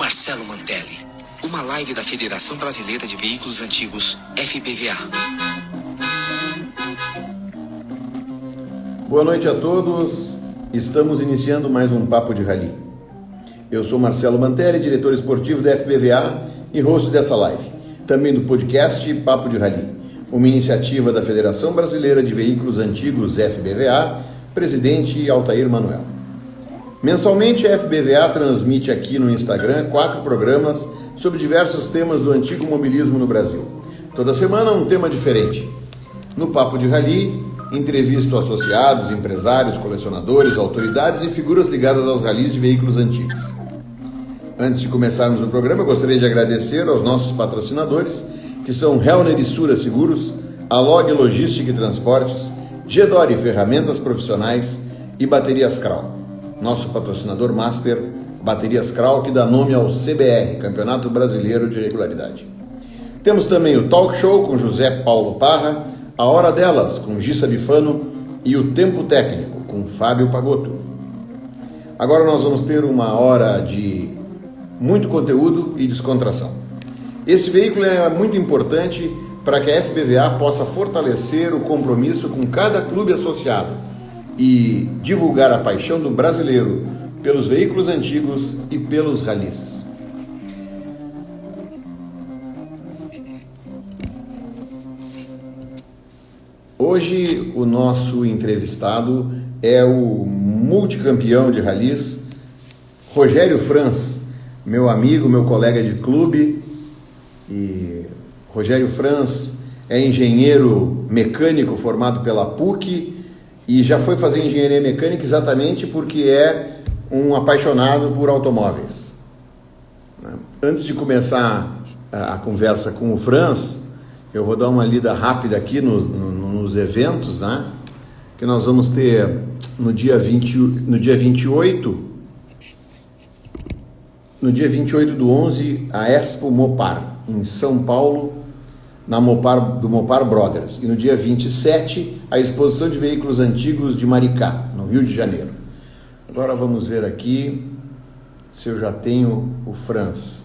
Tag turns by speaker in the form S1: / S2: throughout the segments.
S1: Marcelo Mantelli, uma live da Federação Brasileira de Veículos Antigos, FBVA.
S2: Boa noite a todos, estamos iniciando mais um Papo de Rally. Eu sou Marcelo Mantelli, diretor esportivo da FBVA e host dessa live, também do podcast Papo de Rally, uma iniciativa da Federação Brasileira de Veículos Antigos, FBVA, presidente Altair Manuel. Mensalmente a FBVA transmite aqui no Instagram 4 programas sobre diversos temas do antigo mobilismo no Brasil. Toda semana um tema diferente. No Papo de Rally, entrevisto associados, empresários, colecionadores, autoridades e figuras ligadas aos rallies de veículos antigos. Antes de começarmos o programa, eu gostaria de agradecer aos nossos patrocinadores, que são Hellner e Sura Seguros, Alog Logística e Transportes, Gedore Ferramentas Profissionais e Baterias Kral. Nosso patrocinador master, Baterias Kral, que dá nome ao CBR, Campeonato Brasileiro de Regularidade. Temos também o Talk Show com José Paulo Parra, A Hora Delas com Gissa Bifano e o Tempo Técnico com Fábio Pagotto. Agora nós vamos ter uma hora de muito conteúdo e descontração. Esse veículo é muito importante para que a FBVA possa fortalecer o compromisso com cada clube associado e divulgar a paixão do brasileiro pelos veículos antigos e pelos rallies. Hoje o nosso entrevistado é o multicampeão de rallies, Rogério Franz, meu amigo, meu colega de clube. E Rogério Franz é engenheiro mecânico formado pela PUC e já foi fazer engenharia mecânica exatamente porque é um apaixonado por automóveis. Antes de começar a conversa com o Franz, eu vou dar uma lida rápida aqui nos eventos, né? Que nós vamos ter no dia 28 do 11, a Expo Mopar, em São Paulo, do Mopar Brothers. E no dia 27, a exposição de veículos antigos de Maricá, no Rio de Janeiro. Agora vamos ver aqui se eu já tenho o Franz.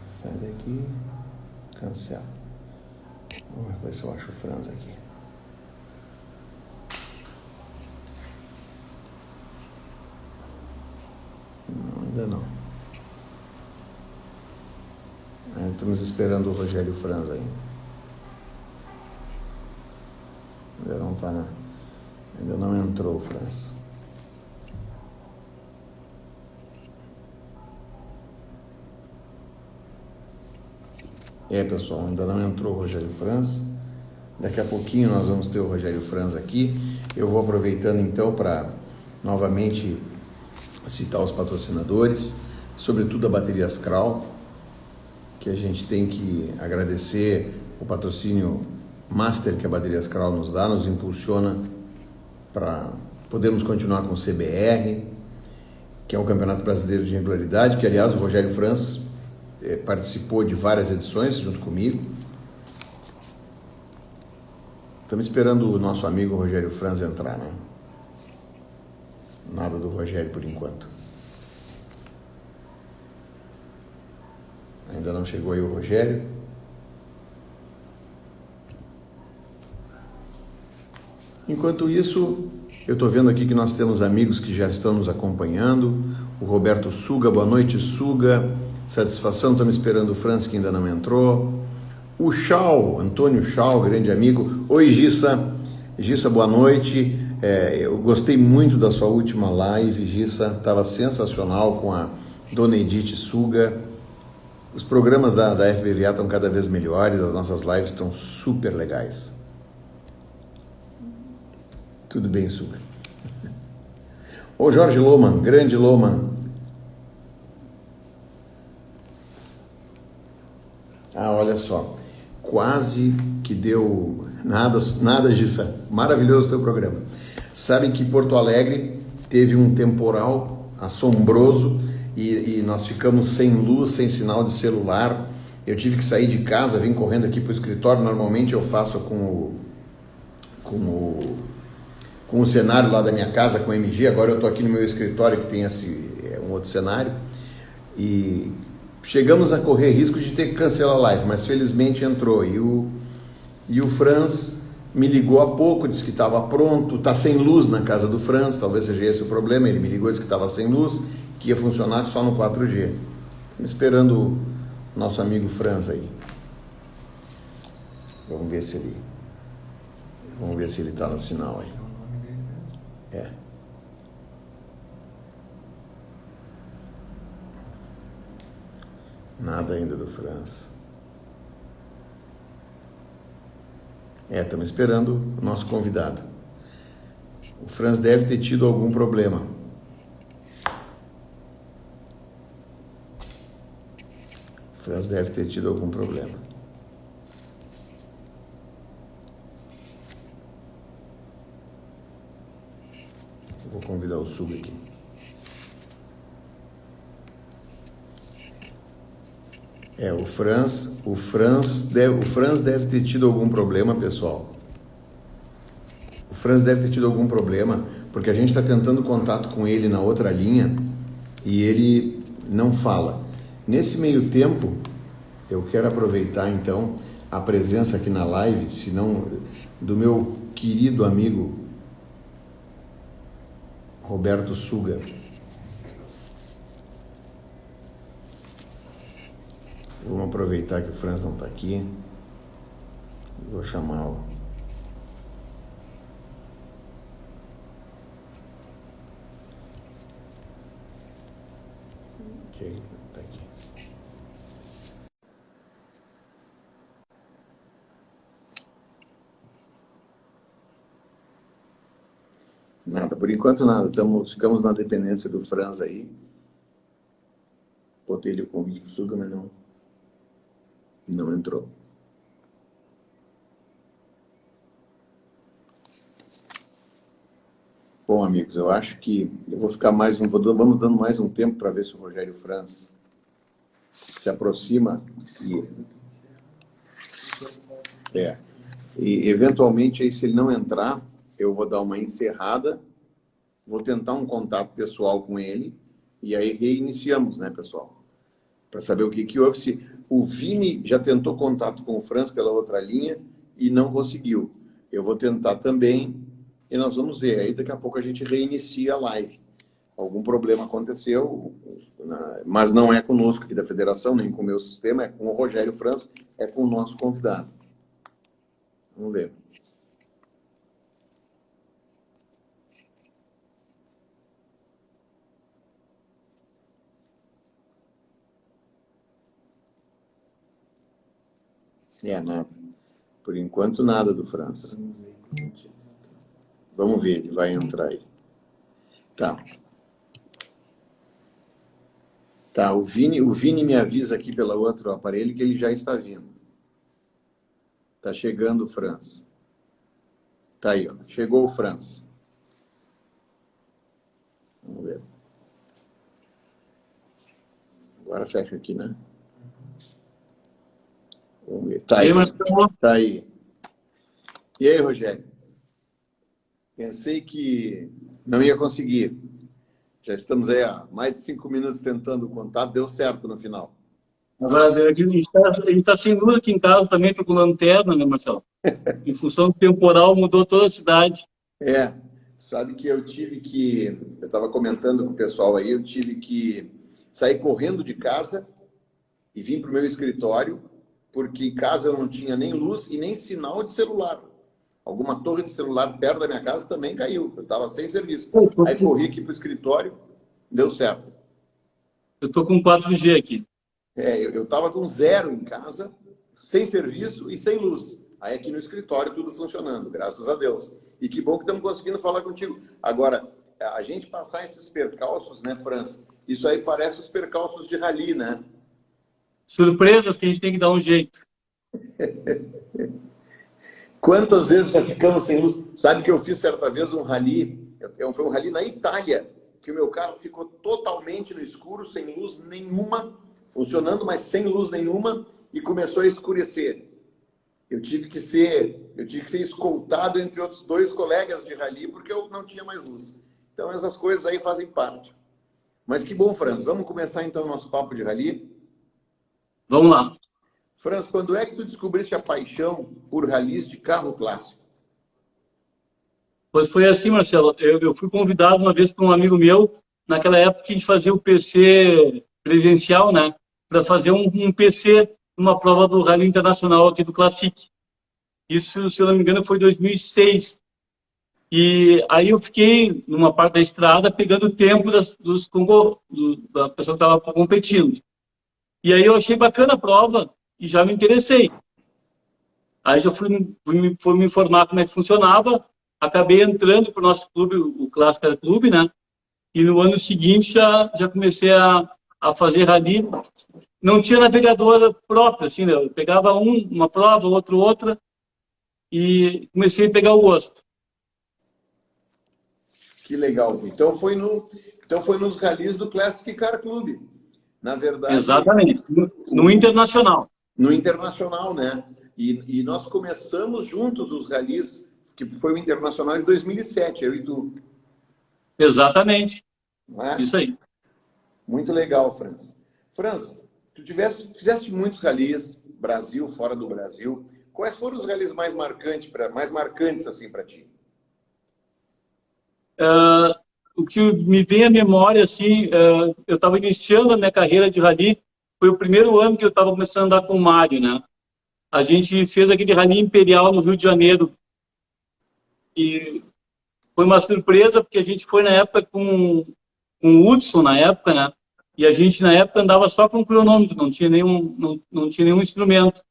S2: Sai daqui, cancela. Vamos ver se eu acho o Franz aqui. Não, ainda não. Estamos esperando o Rogério Franz aí. Ainda não tá, né? Ainda não entrou o Franz. Pessoal, ainda não entrou o Rogério Franz. Daqui a pouquinho nós vamos ter o Rogério Franz aqui. Eu vou aproveitando então para novamente citar os patrocinadores, sobretudo a Baterias Kral, que a gente tem que agradecer o patrocínio master que a Baterias Kral nos dá, nos impulsiona para podermos continuar com o CBR, que é o Campeonato Brasileiro de Regularidade, que aliás o Rogério Franz participou de várias edições junto comigo. Estamos esperando o nosso amigo Rogério Franz entrar, né? Nada do Rogério por enquanto. Ainda não chegou aí o Rogério. Enquanto isso, eu estou vendo aqui que nós temos amigos que já estão nos acompanhando. O Roberto Suga, boa noite, Suga. Satisfação, estamos esperando o Franz, que ainda não entrou. O Chau, Antônio Chau, grande amigo. Oi, Gissa. Gissa, boa noite. Eu gostei muito da sua última live, Gissa. Estava sensacional com a Dona Edith Suga. Os programas da FBVA estão cada vez melhores, as nossas lives estão super legais. Tudo bem, Suga. Ô Jorge Loman, grande Loman. Olha só, quase que deu nada, Gissa. Maravilhoso o teu programa. Sabem que Porto Alegre teve um temporal assombroso e nós ficamos sem luz, sem sinal de celular. Eu tive que sair de casa, vim correndo aqui para o escritório. Normalmente eu faço com o com o cenário lá da minha casa, com o MG. Agora eu estou aqui no meu escritório, que tem um outro cenário. E chegamos a correr risco de ter que cancelar a live, mas felizmente entrou. E o Franz me ligou há pouco, disse que estava pronto, está sem luz na casa do Franz, talvez seja esse o problema. Ele me ligou e disse que estava sem luz, que ia funcionar só no 4G. Estamos esperando o nosso amigo Franz aí. Vamos ver se ele está no sinal aí. É. Nada ainda do Franz. Estamos esperando o nosso convidado. O Franz deve ter tido algum problema. Vou convidar o Suga aqui. O Franz deve ter tido algum problema, pessoal. O Franz deve ter tido algum problema, porque a gente está tentando contato com ele na outra linha e ele não fala. Nesse meio tempo, eu quero aproveitar então a presença aqui na live, se não, do meu querido amigo Roberto Suga. Vamos aproveitar que o Franz não está aqui. Vou chamá-lo. Ok, está aqui. Nada, por enquanto nada. Ficamos na dependência do Franz aí. Botei ele o convite pro Suga, mas não entrou. Bom, amigos, eu acho que eu vou ficar vamos dando mais um tempo para ver se o Rogério Franz se aproxima e eventualmente aí, se ele não entrar, eu vou dar uma encerrada, vou tentar um contato pessoal com ele e aí reiniciamos, né, pessoal? Para saber o que houve. Se o Vini já tentou contato com o Franz pela outra linha e não conseguiu. Eu vou tentar também e nós vamos ver. Aí daqui a pouco a gente reinicia a live. Algum problema aconteceu, mas não é conosco aqui da federação, nem com o meu sistema, é com o Rogério Franz, é com o nosso convidado. Vamos ver. Nada. Por enquanto, nada do Franz. Vamos ver, ele vai entrar aí. Tá, o Vini me avisa aqui pelo outro aparelho que ele já está vindo. Tá chegando o Franz. Tá aí, ó. Chegou o Franz. Vamos ver. Agora fecha aqui, né? Vamos ver. Tá aí. Tá aí. E aí, Rogério? Pensei que não ia conseguir. Já estamos aí há mais de 5 minutos tentando o contato. Deu certo no final.
S3: Agora, a gente está sem luz aqui em casa também. Estou com lanterna, né, Marcelo? Em função do temporal, mudou toda a cidade.
S2: Sabe que eu estava comentando com o pessoal aí, eu tive que sair correndo de casa e vim para o meu escritório, porque em casa eu não tinha nem luz e nem sinal de celular. Alguma torre de celular perto da minha casa também caiu. Eu estava sem serviço. Aí corri aqui para o escritório, deu certo.
S3: Eu estou com 4G aqui.
S2: Eu estava com 0 em casa, sem serviço e sem luz. Aí aqui no escritório tudo funcionando, graças a Deus. E que bom que estamos conseguindo falar contigo. Agora, a gente passar esses percalços, né, Franz? Isso aí parece os percalços de rally, né?
S3: Surpresas que a gente tem que dar um jeito.
S2: Quantas vezes já ficamos sem luz? Sabe que eu fiz certa vez um rally, foi um rally na Itália, que o meu carro ficou totalmente no escuro, sem luz nenhuma, funcionando, mas sem luz nenhuma, e começou a escurecer. eu tive que ser escoltado entre outros dois colegas de rally, porque eu não tinha mais luz. Então, essas coisas aí fazem parte. Mas que bom, Franz. Vamos começar, então, o nosso papo de rally?
S3: Vamos lá.
S2: Franz, quando é que tu descobriste a paixão por rallies de carro clássico?
S3: Pois foi assim, Marcelo. Eu fui convidado uma vez por um amigo meu, naquela época que a gente fazia o PC presencial, né? Para fazer um PC, uma prova do Rally Internacional aqui do Classic. Isso, se eu não me engano, foi em 2006. E aí eu fiquei numa parte da estrada pegando o tempo da pessoa que estava competindo. E aí eu achei bacana a prova e já me interessei. Aí já fui me informar como é que funcionava, acabei entrando para o nosso clube, o Clássico Clube, né? E no ano seguinte já comecei a fazer rally. Não tinha navegador próprio, assim, né? Eu pegava uma prova, outra, e comecei a pegar o gosto.
S2: Que legal. Então foi nos rallies do Classic Car Club. Na verdade...
S3: Exatamente. No Internacional.
S2: No Internacional, né? E nós começamos juntos os rallies, que foi o Internacional em 2007, eu e tu.
S3: Exatamente.
S2: É?
S3: Isso aí.
S2: Muito legal, Franz. Franz, tu fizeste muitos rallies, Brasil, fora do Brasil. Quais foram os rallies mais marcantes assim para ti?
S3: O que me vem à memória, assim, eu estava iniciando a minha carreira de rally, foi o primeiro ano que eu estava começando a andar com o Mário, né? A gente fez aquele rally imperial no Rio de Janeiro. E foi uma surpresa, porque a gente foi na época com o Hudson, na época, né? E a gente, na época, andava só com cronômetro, não tinha nenhum instrumento.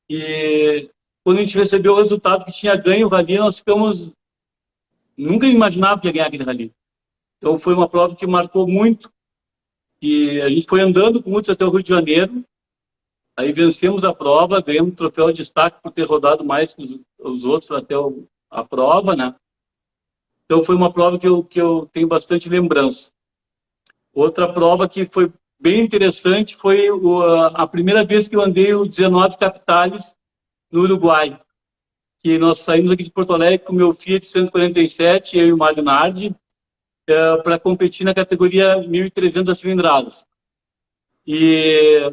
S3: E quando a gente recebeu o resultado que tinha ganho o rally, nós ficamos... Nunca imaginava que ia ganhar aquele rally. Então foi uma prova que marcou muito. E a gente foi andando com o Hudson até o Rio de Janeiro. Aí vencemos a prova, ganhamos o troféu de destaque por ter rodado mais que os outros até a prova, né? Então foi uma prova que eu tenho bastante lembrança. Outra prova que foi bem interessante foi a primeira vez que eu andei o 19 Capitales no Uruguai. Que nós saímos aqui de Porto Alegre com o meu Fiat 147, eu e o Mário Nardi, para competir na categoria 1.300 cilindradas. E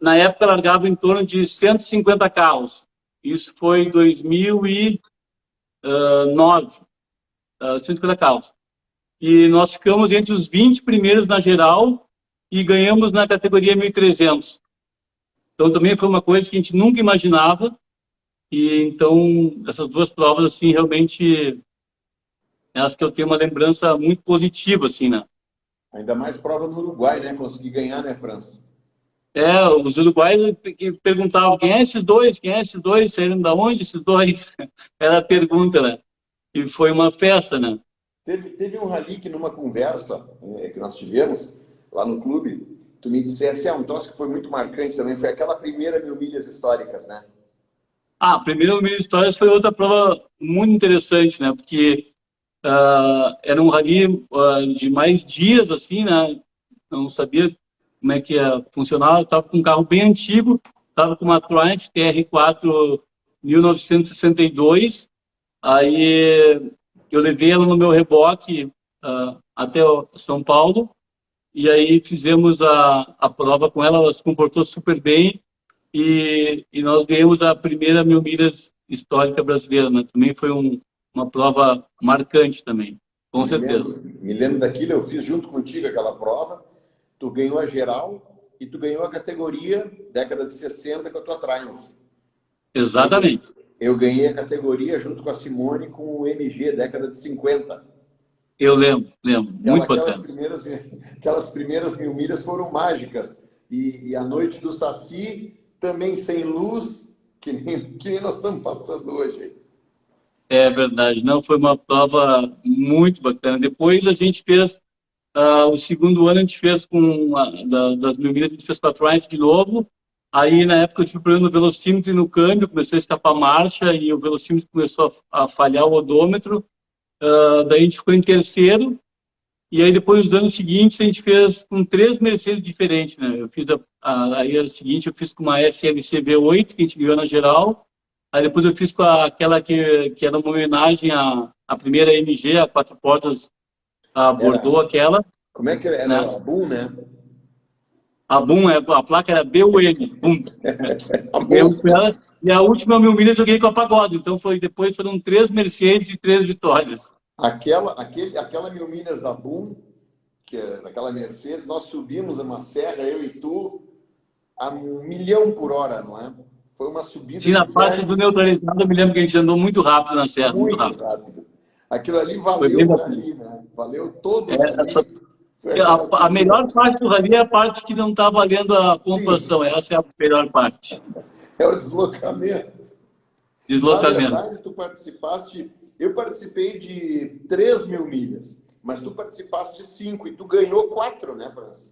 S3: na época largava em torno de 150 carros. Isso foi em 2009, 150 carros. E nós ficamos entre os 20 primeiros na geral e ganhamos na categoria 1.300. Então também foi uma coisa que a gente nunca imaginava. E então essas duas provas assim realmente elas que eu tenho uma lembrança muito positiva assim, né?
S2: Ainda mais prova no Uruguai, né? Consegui ganhar, né, França?
S3: Os uruguaios que perguntavam quem é esses dois? Quem é esses dois? Saíram da onde esses dois? Era a pergunta, né? E foi uma festa, né?
S2: Teve um rally que numa conversa que nós tivemos lá no clube, tu me dissesse, um troço que foi muito marcante também, foi aquela primeira 1.000 milhas históricas, né?
S3: A primeira 1.000 histórias foi outra prova muito interessante, né? Porque era um rally de mais dias, assim, né? Não sabia como é que ia funcionar. Eu estava com um carro bem antigo, estava com uma Triumph TR4 1962. Aí eu levei ela no meu reboque até São Paulo. E aí fizemos a prova com ela, ela se comportou super bem. E nós ganhamos a primeira 1.000 milhas histórica brasileira, né? Também foi uma prova marcante também, com certeza.
S2: Me lembro daquilo, eu fiz junto contigo aquela prova, tu ganhou a geral e tu ganhou a categoria década de 60 com a tua Triumph.
S3: Exatamente.
S2: Eu ganhei a categoria junto com a Simone com o MG, década de 50.
S3: Eu lembro, muito bacana.
S2: Aquelas primeiras 1.000 milhas foram mágicas. E a noite do Saci também sem luz, que nem nós estamos passando hoje.
S3: É verdade, não, foi uma prova muito bacana. Depois a gente fez, o segundo ano a gente fez das 1.000 milhas, a gente fez com a Triumph de novo. Aí na época eu tive problema no velocímetro e no câmbio, começou a escapar a marcha e o velocímetro começou a falhar o odômetro. Daí a gente ficou em terceiro E aí depois, nos anos seguintes, a gente fez com 3 Mercedes diferentes, né? Eu fiz aí a seguinte, eu fiz com uma SLC V8, que a gente ganhou na geral. Aí depois eu fiz com aquela que era uma homenagem à primeira MG, a 4 portas, a Bordeaux, aquela.
S2: Como é que era?
S3: Né?
S2: A Boom, né?
S3: A Boom, a placa era BUM, Boom.
S2: A Boom.
S3: E a última 1000 milhas eu ganhei com a Pagoda. Então depois foram 3 Mercedes e 3 vitórias.
S2: Aquela 1000 milhas da Boom, que é daquela Mercedes, nós subimos uma serra, eu e tu, a 1.000.000 por hora, não é? Foi uma subida.
S3: Sim, na parte do neutralizado, eu me lembro que a gente andou muito rápido na serra. Muito rápido.
S2: Aquilo ali valeu o rally, né? Valeu todo o rally.
S3: A melhor parte do rally é a parte que não está valendo a pontuação. Essa é a melhor parte.
S2: É o deslocamento. Na verdade, tu participaste... Eu participei de 3.000 milhas, mas tu participaste de 5 e tu ganhou 4, né, França?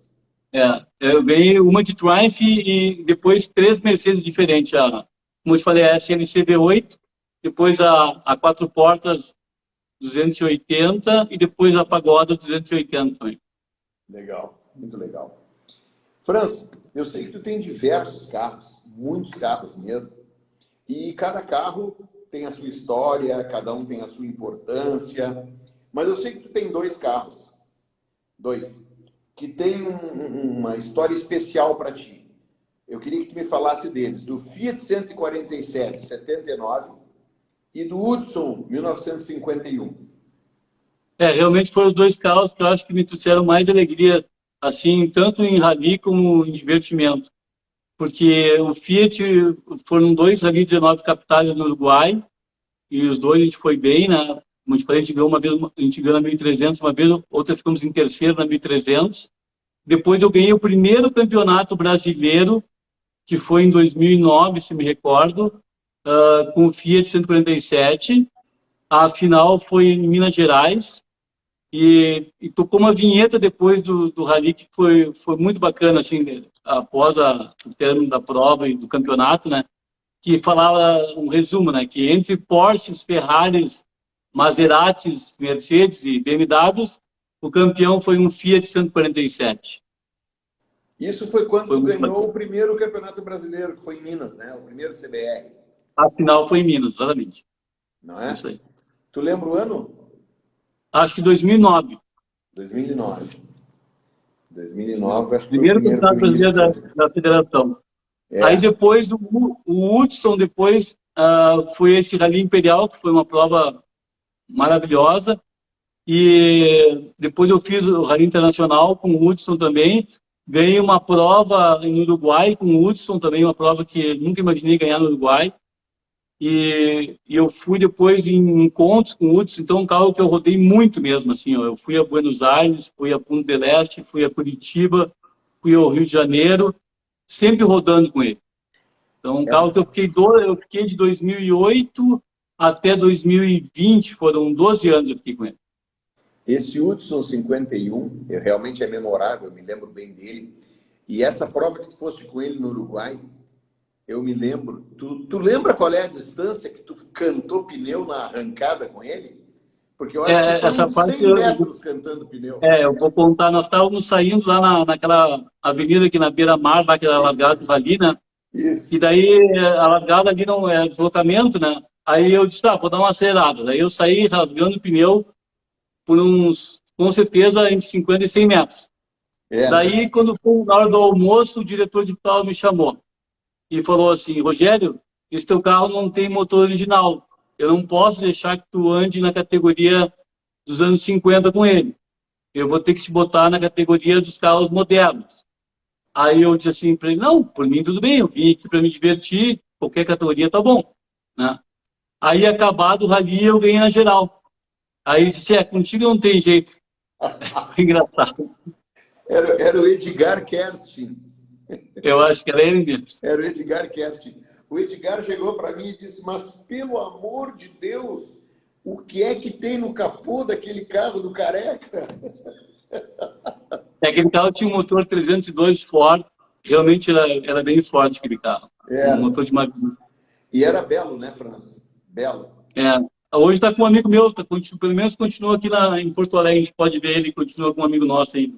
S3: Eu ganhei uma de Triumph e depois 3 Mercedes diferentes. Como eu te falei, a SLC V8, depois a 4 portas 280 e depois a Pagoda 280 também.
S2: Legal, muito legal. França, eu sei que tu tem diversos carros, muitos carros mesmo, e cada carro tem a sua história, cada um tem a sua importância, mas eu sei que tu tem 2 carros, que tem uma história especial para ti. Eu queria que tu me falasse deles, do Fiat 147 79 e do Hudson 1951.
S3: Realmente foram os 2 carros que eu acho que me trouxeram mais alegria, assim, tanto em rally como em divertimento. Porque o Fiat foram 2 Rally 19 capitais no Uruguai, e os 2 a gente foi bem, né? Como a gente falou, a gente ganhou uma vez, a gente ganhou na 1.300 uma vez, outra ficamos em terceiro na 1.300. Depois eu ganhei o primeiro campeonato brasileiro, que foi em 2009, se me recordo, com o Fiat 147. A final foi em Minas Gerais. E tocou uma vinheta depois do rally que foi muito bacana, assim, após o término da prova e do campeonato, né? Que falava um resumo, né? Que entre Porsches, Ferraris, Maseratis, Mercedes e BMWs, o campeão foi um Fiat 147.
S2: Isso foi quando tu ganhou o primeiro campeonato brasileiro, que foi em Minas, né? O primeiro CBR.
S3: A final foi em Minas, exatamente.
S2: Não é?
S3: Isso aí.
S2: Tu lembra o ano?
S3: Acho que 2009.
S2: 2009. 2009, acho que
S3: primeiro campeonato brasileiro da federação. Aí depois, o Hudson, depois foi esse Rally Imperial, que foi uma prova maravilhosa. E depois eu fiz o Rally Internacional com o Hudson também. Ganhei uma prova no Uruguai com o Hudson também, uma prova que nunca imaginei ganhar no Uruguai. E eu fui depois em encontros com o Hudson, então um carro que eu rodei muito mesmo, assim, ó. Eu fui a Buenos Aires, fui a Punta del Este, fui a Curitiba, fui ao Rio de Janeiro, sempre rodando com ele. Então um carro que eu fiquei de 2008 até 2020, foram 12 anos eu fiquei com ele.
S2: Esse Hudson 51, realmente é memorável, eu me lembro bem dele. E essa prova que tu foste com ele no Uruguai, eu me lembro. Tu lembra qual é a distância que tu cantou pneu na arrancada com ele? Porque eu acho que foi
S3: essa
S2: uns
S3: parte
S2: 100 metros cantando pneu.
S3: Eu vou contar. Nós estávamos saindo lá naquela avenida aqui na beira-mar, lá que era a largada ali, né?
S2: Isso.
S3: E daí a largada ali não é deslocamento, né? Aí eu disse, vou dar uma acelerada. Daí eu saí rasgando o pneu por com certeza, entre 50 e 100 metros. Daí, quando foi na hora do almoço, o diretor de prova me chamou e falou assim: Rogério, esse teu carro não tem motor original. Eu não posso deixar que tu ande na categoria dos anos 50 com ele. Eu vou ter que te botar na categoria dos carros modernos. Aí eu disse assim para ele: não, por mim tudo bem, eu vim aqui para me divertir, qualquer categoria tá bom, né? Aí, acabado o rally, eu ganhei na geral. Aí ele disse: contigo não tem jeito. Foi engraçado.
S2: Era o Edgar Kerstin.
S3: Eu acho que era ele mesmo.
S2: Era o Edgar Kerstin. O Edgar chegou para mim e disse: mas pelo amor de Deus, o que é que tem no capô daquele carro do Careca?
S3: Aquele carro tinha um motor 302 Ford. Realmente era bem forte aquele carro. Um motor de máquina.
S2: E era belo, né, França? Belo.
S3: Hoje está com um amigo meu, pelo menos continua aqui em Porto Alegre, a gente pode ver ele, continua com um amigo nosso aí,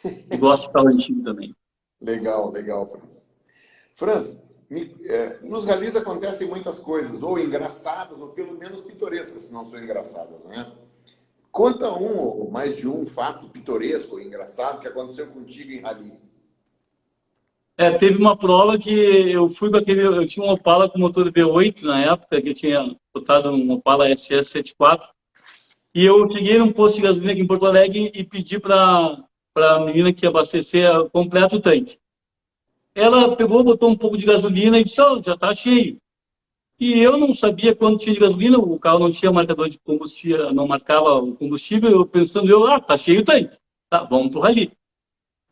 S3: que gosta de talentinho também.
S2: Legal, legal, Franz. Franz, nos ralis acontecem muitas coisas, ou engraçadas, ou pelo menos pitorescas, se não são engraçadas, né? Conta um ou mais de um fato pitoresco ou engraçado que aconteceu contigo em rali.
S3: Teve uma prova que eu fui com eu tinha um Opala com motor V8 na época, que eu tinha botado um Opala SS74, e eu cheguei num posto de gasolina aqui em Porto Alegre e pedi para a menina que ia abastecer completo o tanque. Ela pegou, botou um pouco de gasolina e disse, já está cheio. E eu não sabia quanto tinha de gasolina, o carro não tinha marcador de combustível, não marcava o combustível, eu pensando, tá cheio o tanque, tá, vamos pro rali.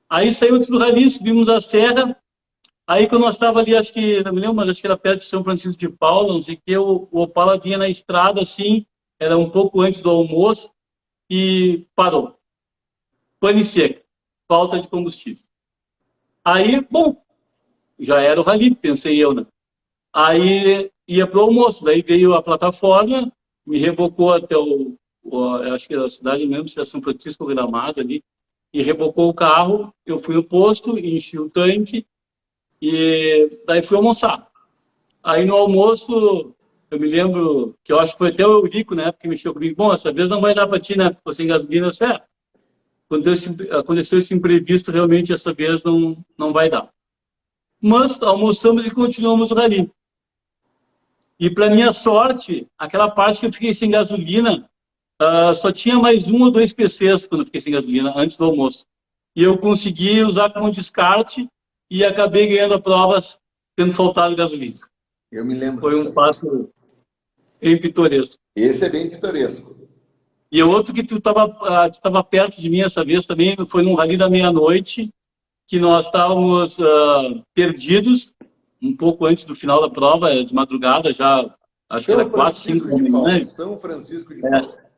S3: Aí saímos do rali, subimos a serra, aí quando nós estávamos ali, acho que, não me lembro, mas acho que era perto de São Francisco de Paula, não sei o que, o Opala vinha na estrada, assim, era um pouco antes do almoço, e parou. Pane seca, falta de combustível. Aí, bom, já era o rali, pensei eu, né? Aí ia para o almoço, daí veio a plataforma, me rebocou até acho que era a cidade mesmo, se é São Francisco Gramado ali, e rebocou o carro, eu fui no posto, enchi o tanque, e daí fui almoçar. Aí no almoço, eu me lembro, que eu acho que foi até o Eurico, né, que mexeu comigo, bom, essa vez não vai dar para ti, né, ficou sem gasolina, eu disse, aconteceu esse imprevisto, realmente essa vez não vai dar. Mas almoçamos e continuamos o rali. E, para minha sorte, aquela parte que eu fiquei sem gasolina, só tinha mais 1 ou 2 PCs quando eu fiquei sem gasolina, antes do almoço. E eu consegui usar como descarte e acabei ganhando a prova tendo faltado gasolina.
S2: Eu me lembro.
S3: Foi um fato bem pitoresco.
S2: Esse é bem pitoresco.
S3: E outro que tu estava perto de mim essa vez também, foi num rali da meia-noite, que nós estávamos perdidos, um pouco antes do final da prova, de madrugada, já acho que era 4, 5 da manhã.
S2: São Francisco de Paula.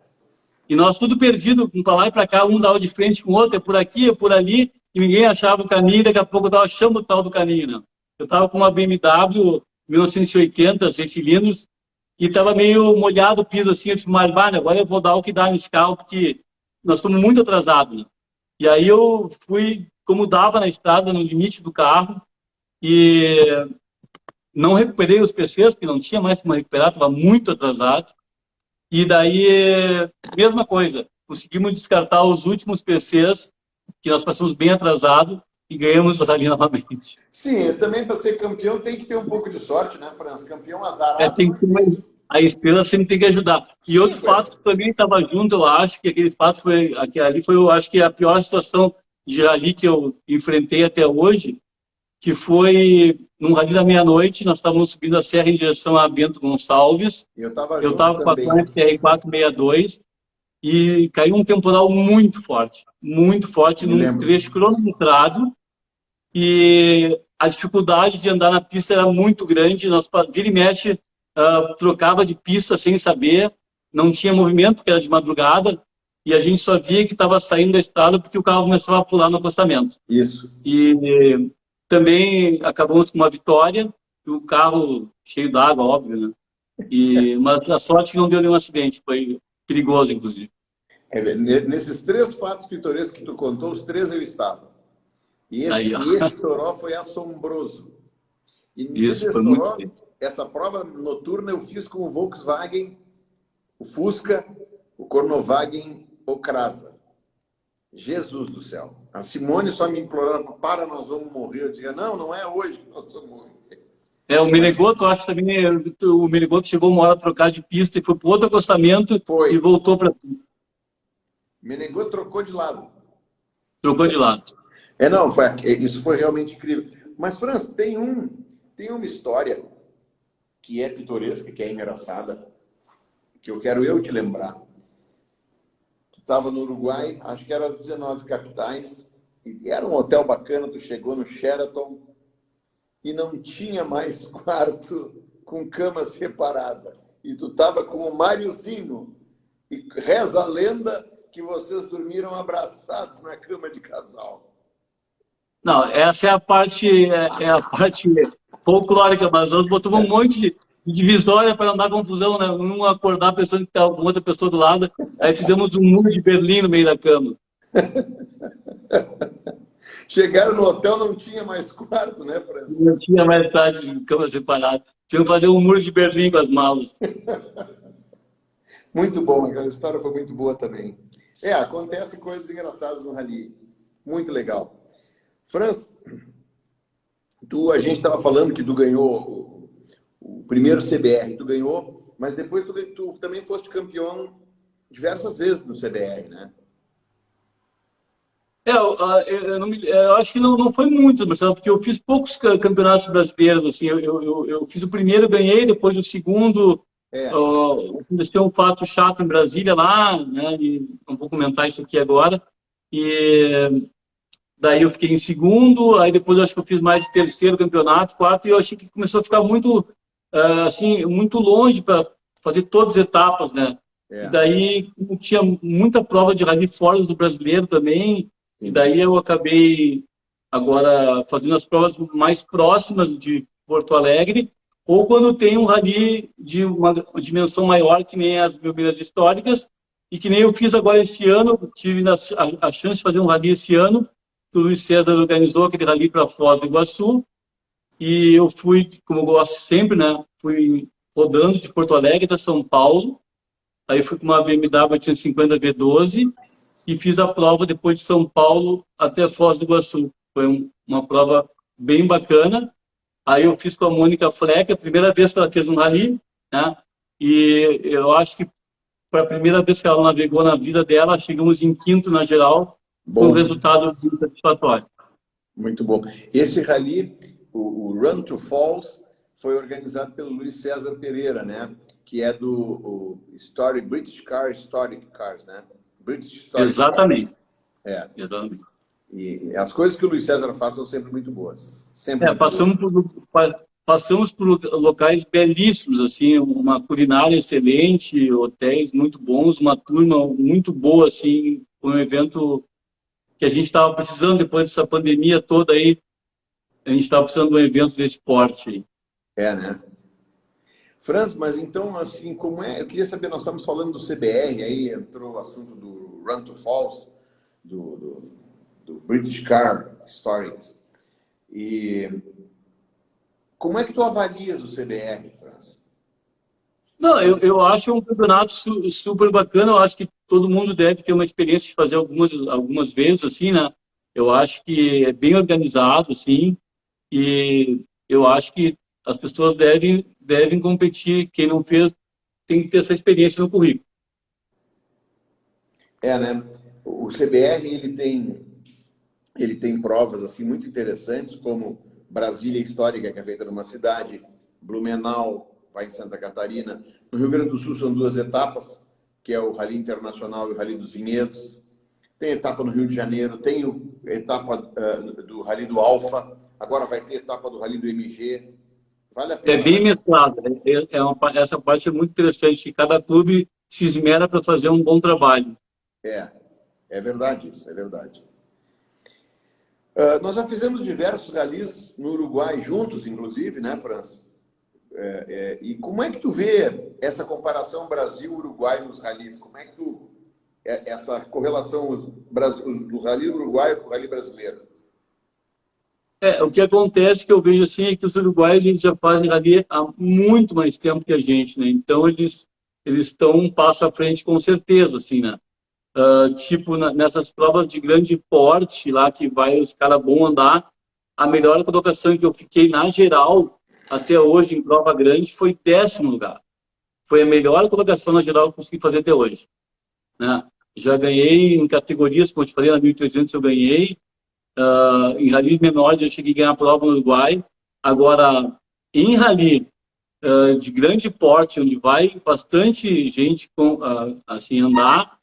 S3: E nós tudo perdido, um para lá e para cá, um dava de frente com o outro, é por aqui, é por ali, e ninguém achava o caminho, daqui a pouco eu estava achando o tal do caminho. Né? Eu estava com uma BMW 1980, 6 cilindros, e estava meio molhado o piso assim, eu disse, mas agora eu vou dar o que dá nesse carro, porque nós estamos muito atrasados. Né? E aí eu fui, como dava na estrada, no limite do carro, e não recuperei os PCs, porque não tinha mais como recuperar, estava muito atrasado. E daí, mesma coisa, conseguimos descartar os últimos PCs, que nós passamos bem atrasado, e ganhamos o rally novamente.
S2: Sim, também para ser campeão tem que ter um pouco de sorte, né, Franz? Campeão azarado.
S3: Tem que ter a estrela sempre tem que ajudar. E outro fato que também estava junto, eu acho que aquele fato eu acho que a pior situação de rally que eu enfrentei até hoje, que foi num rally da meia-noite, nós estávamos subindo a serra em direção a Bento Gonçalves. Eu estava com a TR-462 e caiu um temporal muito forte num trecho cronometrado, e a dificuldade de andar na pista era muito grande. Nós, vira e mexe, trocava de pista sem saber, não tinha movimento, porque era de madrugada, e a gente só via que estava saindo da estrada porque o carro começava a pular no acostamento.
S2: Isso.
S3: E também acabamos com uma vitória, o carro cheio d'água, óbvio, né? Mas a sorte que não deu nenhum acidente, foi perigoso, inclusive.
S2: Nesses 3 fatos pitorescos que tu contou, os 3 eu estava. E esse toró foi assombroso. E nesse toró, essa prova noturna eu fiz com o Volkswagen, o Fusca, o Cornovagen, o Crasa. Jesus do céu. A Simone só me implorando, nós vamos morrer. Eu dizia, não é hoje que nós vamos morrer.
S3: O Menegoto, acho também, o Menegoto chegou uma hora a trocar de pista e foi para outro acostamento e voltou para...
S2: Menegoto trocou de lado.
S3: Trocou de lado.
S2: Isso foi realmente incrível. Mas, Franz, tem uma história que é pitoresca, que é engraçada, que eu quero te lembrar. Tu estava no Uruguai, acho que eram as 19 capitais, e era um hotel bacana, tu chegou no Sheraton e não tinha mais quarto com cama separada. E tu estava com o Máriozinho, e reza a lenda que vocês dormiram abraçados na cama de casal.
S3: Não, essa é a parte folclórica, mas nós botamos um monte de divisória para não dar confusão, né? Um acordar pensando que tá com outra pessoa do lado. Aí fizemos um muro de Berlim no meio da cama.
S2: Chegaram no hotel, não tinha mais quarto, né, França?
S3: Não tinha mais tarde de cama separada. Tinha que fazer um muro de Berlim com as malas.
S2: Muito bom, aquela história foi muito boa também. Acontecem coisas engraçadas no rally. Muito legal. França, a gente estava falando que tu ganhou o primeiro CBR, tu ganhou, mas depois tu também foste campeão diversas vezes no CBR, né?
S3: Eu acho que não foi muito, Marcelo, porque eu fiz poucos campeonatos brasileiros, assim, eu fiz o primeiro, ganhei, depois o segundo, aconteceu um fato chato em Brasília lá, né, e não vou comentar isso aqui agora, e daí eu fiquei em segundo, aí depois eu acho que eu fiz mais de terceiro campeonato, quarto, e eu achei que começou a ficar muito, assim, muito longe para fazer todas as etapas, né, e daí tinha muita prova de rally fora do brasileiro também. E daí eu acabei agora fazendo as provas mais próximas de Porto Alegre, ou quando tem um rally de uma dimensão maior, que nem as Belmeiras históricas, e que nem eu fiz agora esse ano, tive a chance de fazer um rally esse ano, que o Luiz César organizou aquele rally para Foz do Iguaçu, e eu fui, como eu gosto sempre, né, fui rodando de Porto Alegre até São Paulo, aí fui com uma BMW 850 V12, e fiz a prova depois de São Paulo até Foz do Iguaçu. Foi uma prova bem bacana. Aí eu fiz com a Mônica Fleck, a primeira vez que ela fez um rally, né? E eu acho que foi a primeira vez que ela navegou na vida dela, chegamos em quinto na geral, com um resultado muito satisfatório.
S2: Muito bom. Esse rally, o Run to Falls, foi organizado pelo Luiz César Pereira, né? Que é do British Historic Cars, né? British Historic
S3: Exatamente.
S2: Cars.
S3: Exatamente.
S2: E as coisas que o Luiz César faz são sempre muito boas.
S3: Passamos por locais belíssimos, assim, uma culinária excelente, hotéis muito bons, uma turma muito boa, assim, um evento que a gente estava precisando depois dessa pandemia toda aí, a gente estava precisando de um evento desse porte.
S2: Né? Franz, mas então, assim, como é? Eu queria saber, nós estamos falando do CBR, aí entrou o assunto do Run to Falls, do British Car Stories. E como é que tu avalias o CBR, Franz?
S3: Não, eu acho um campeonato super bacana, eu acho que todo mundo deve ter uma experiência de fazer algumas vezes, assim, né? Eu acho que é bem organizado, assim, e eu acho que as pessoas devem competir. Quem não fez tem que ter essa experiência no currículo.
S2: Né? O CBR, ele tem provas assim muito interessantes, como Brasília Histórica, que é feita numa cidade, Blumenau, vai em Santa Catarina. No Rio Grande do Sul são 2 etapas, que é o Rally Internacional e o Rally dos Vinhedos. Tem etapa no Rio de Janeiro, tem etapa do Rally do Alfa, agora vai ter etapa do Rally do MG. Vale a pena.
S3: É bem mesclado. Essa parte é muito interessante, que cada clube se esmera para fazer um bom trabalho.
S2: É verdade isso, é verdade. Nós já fizemos diversos rallies no Uruguai juntos, inclusive, né, França? E como é que tu vê essa comparação Brasil-Uruguai nos rallies? Como é que tu... essa correlação do rally uruguaio com o rally brasileiro?
S3: O que acontece que eu vejo assim é que os uruguaios eles já fazem rally há muito mais tempo que a gente, né? Então eles estão um passo à frente com certeza, assim, né? Tipo nessas provas de grande porte lá que vai os caras bons andar, a melhor colocação que eu fiquei na geral até hoje em prova grande foi 10º lugar. Foi a melhor colocação na geral que eu consegui fazer até hoje, né? Já ganhei em categorias, como eu te falei, na 1.300 eu ganhei. Em rallies menores eu cheguei a ganhar a prova no Uruguai. Agora, em rally de grande porte, onde vai bastante gente assim, andar,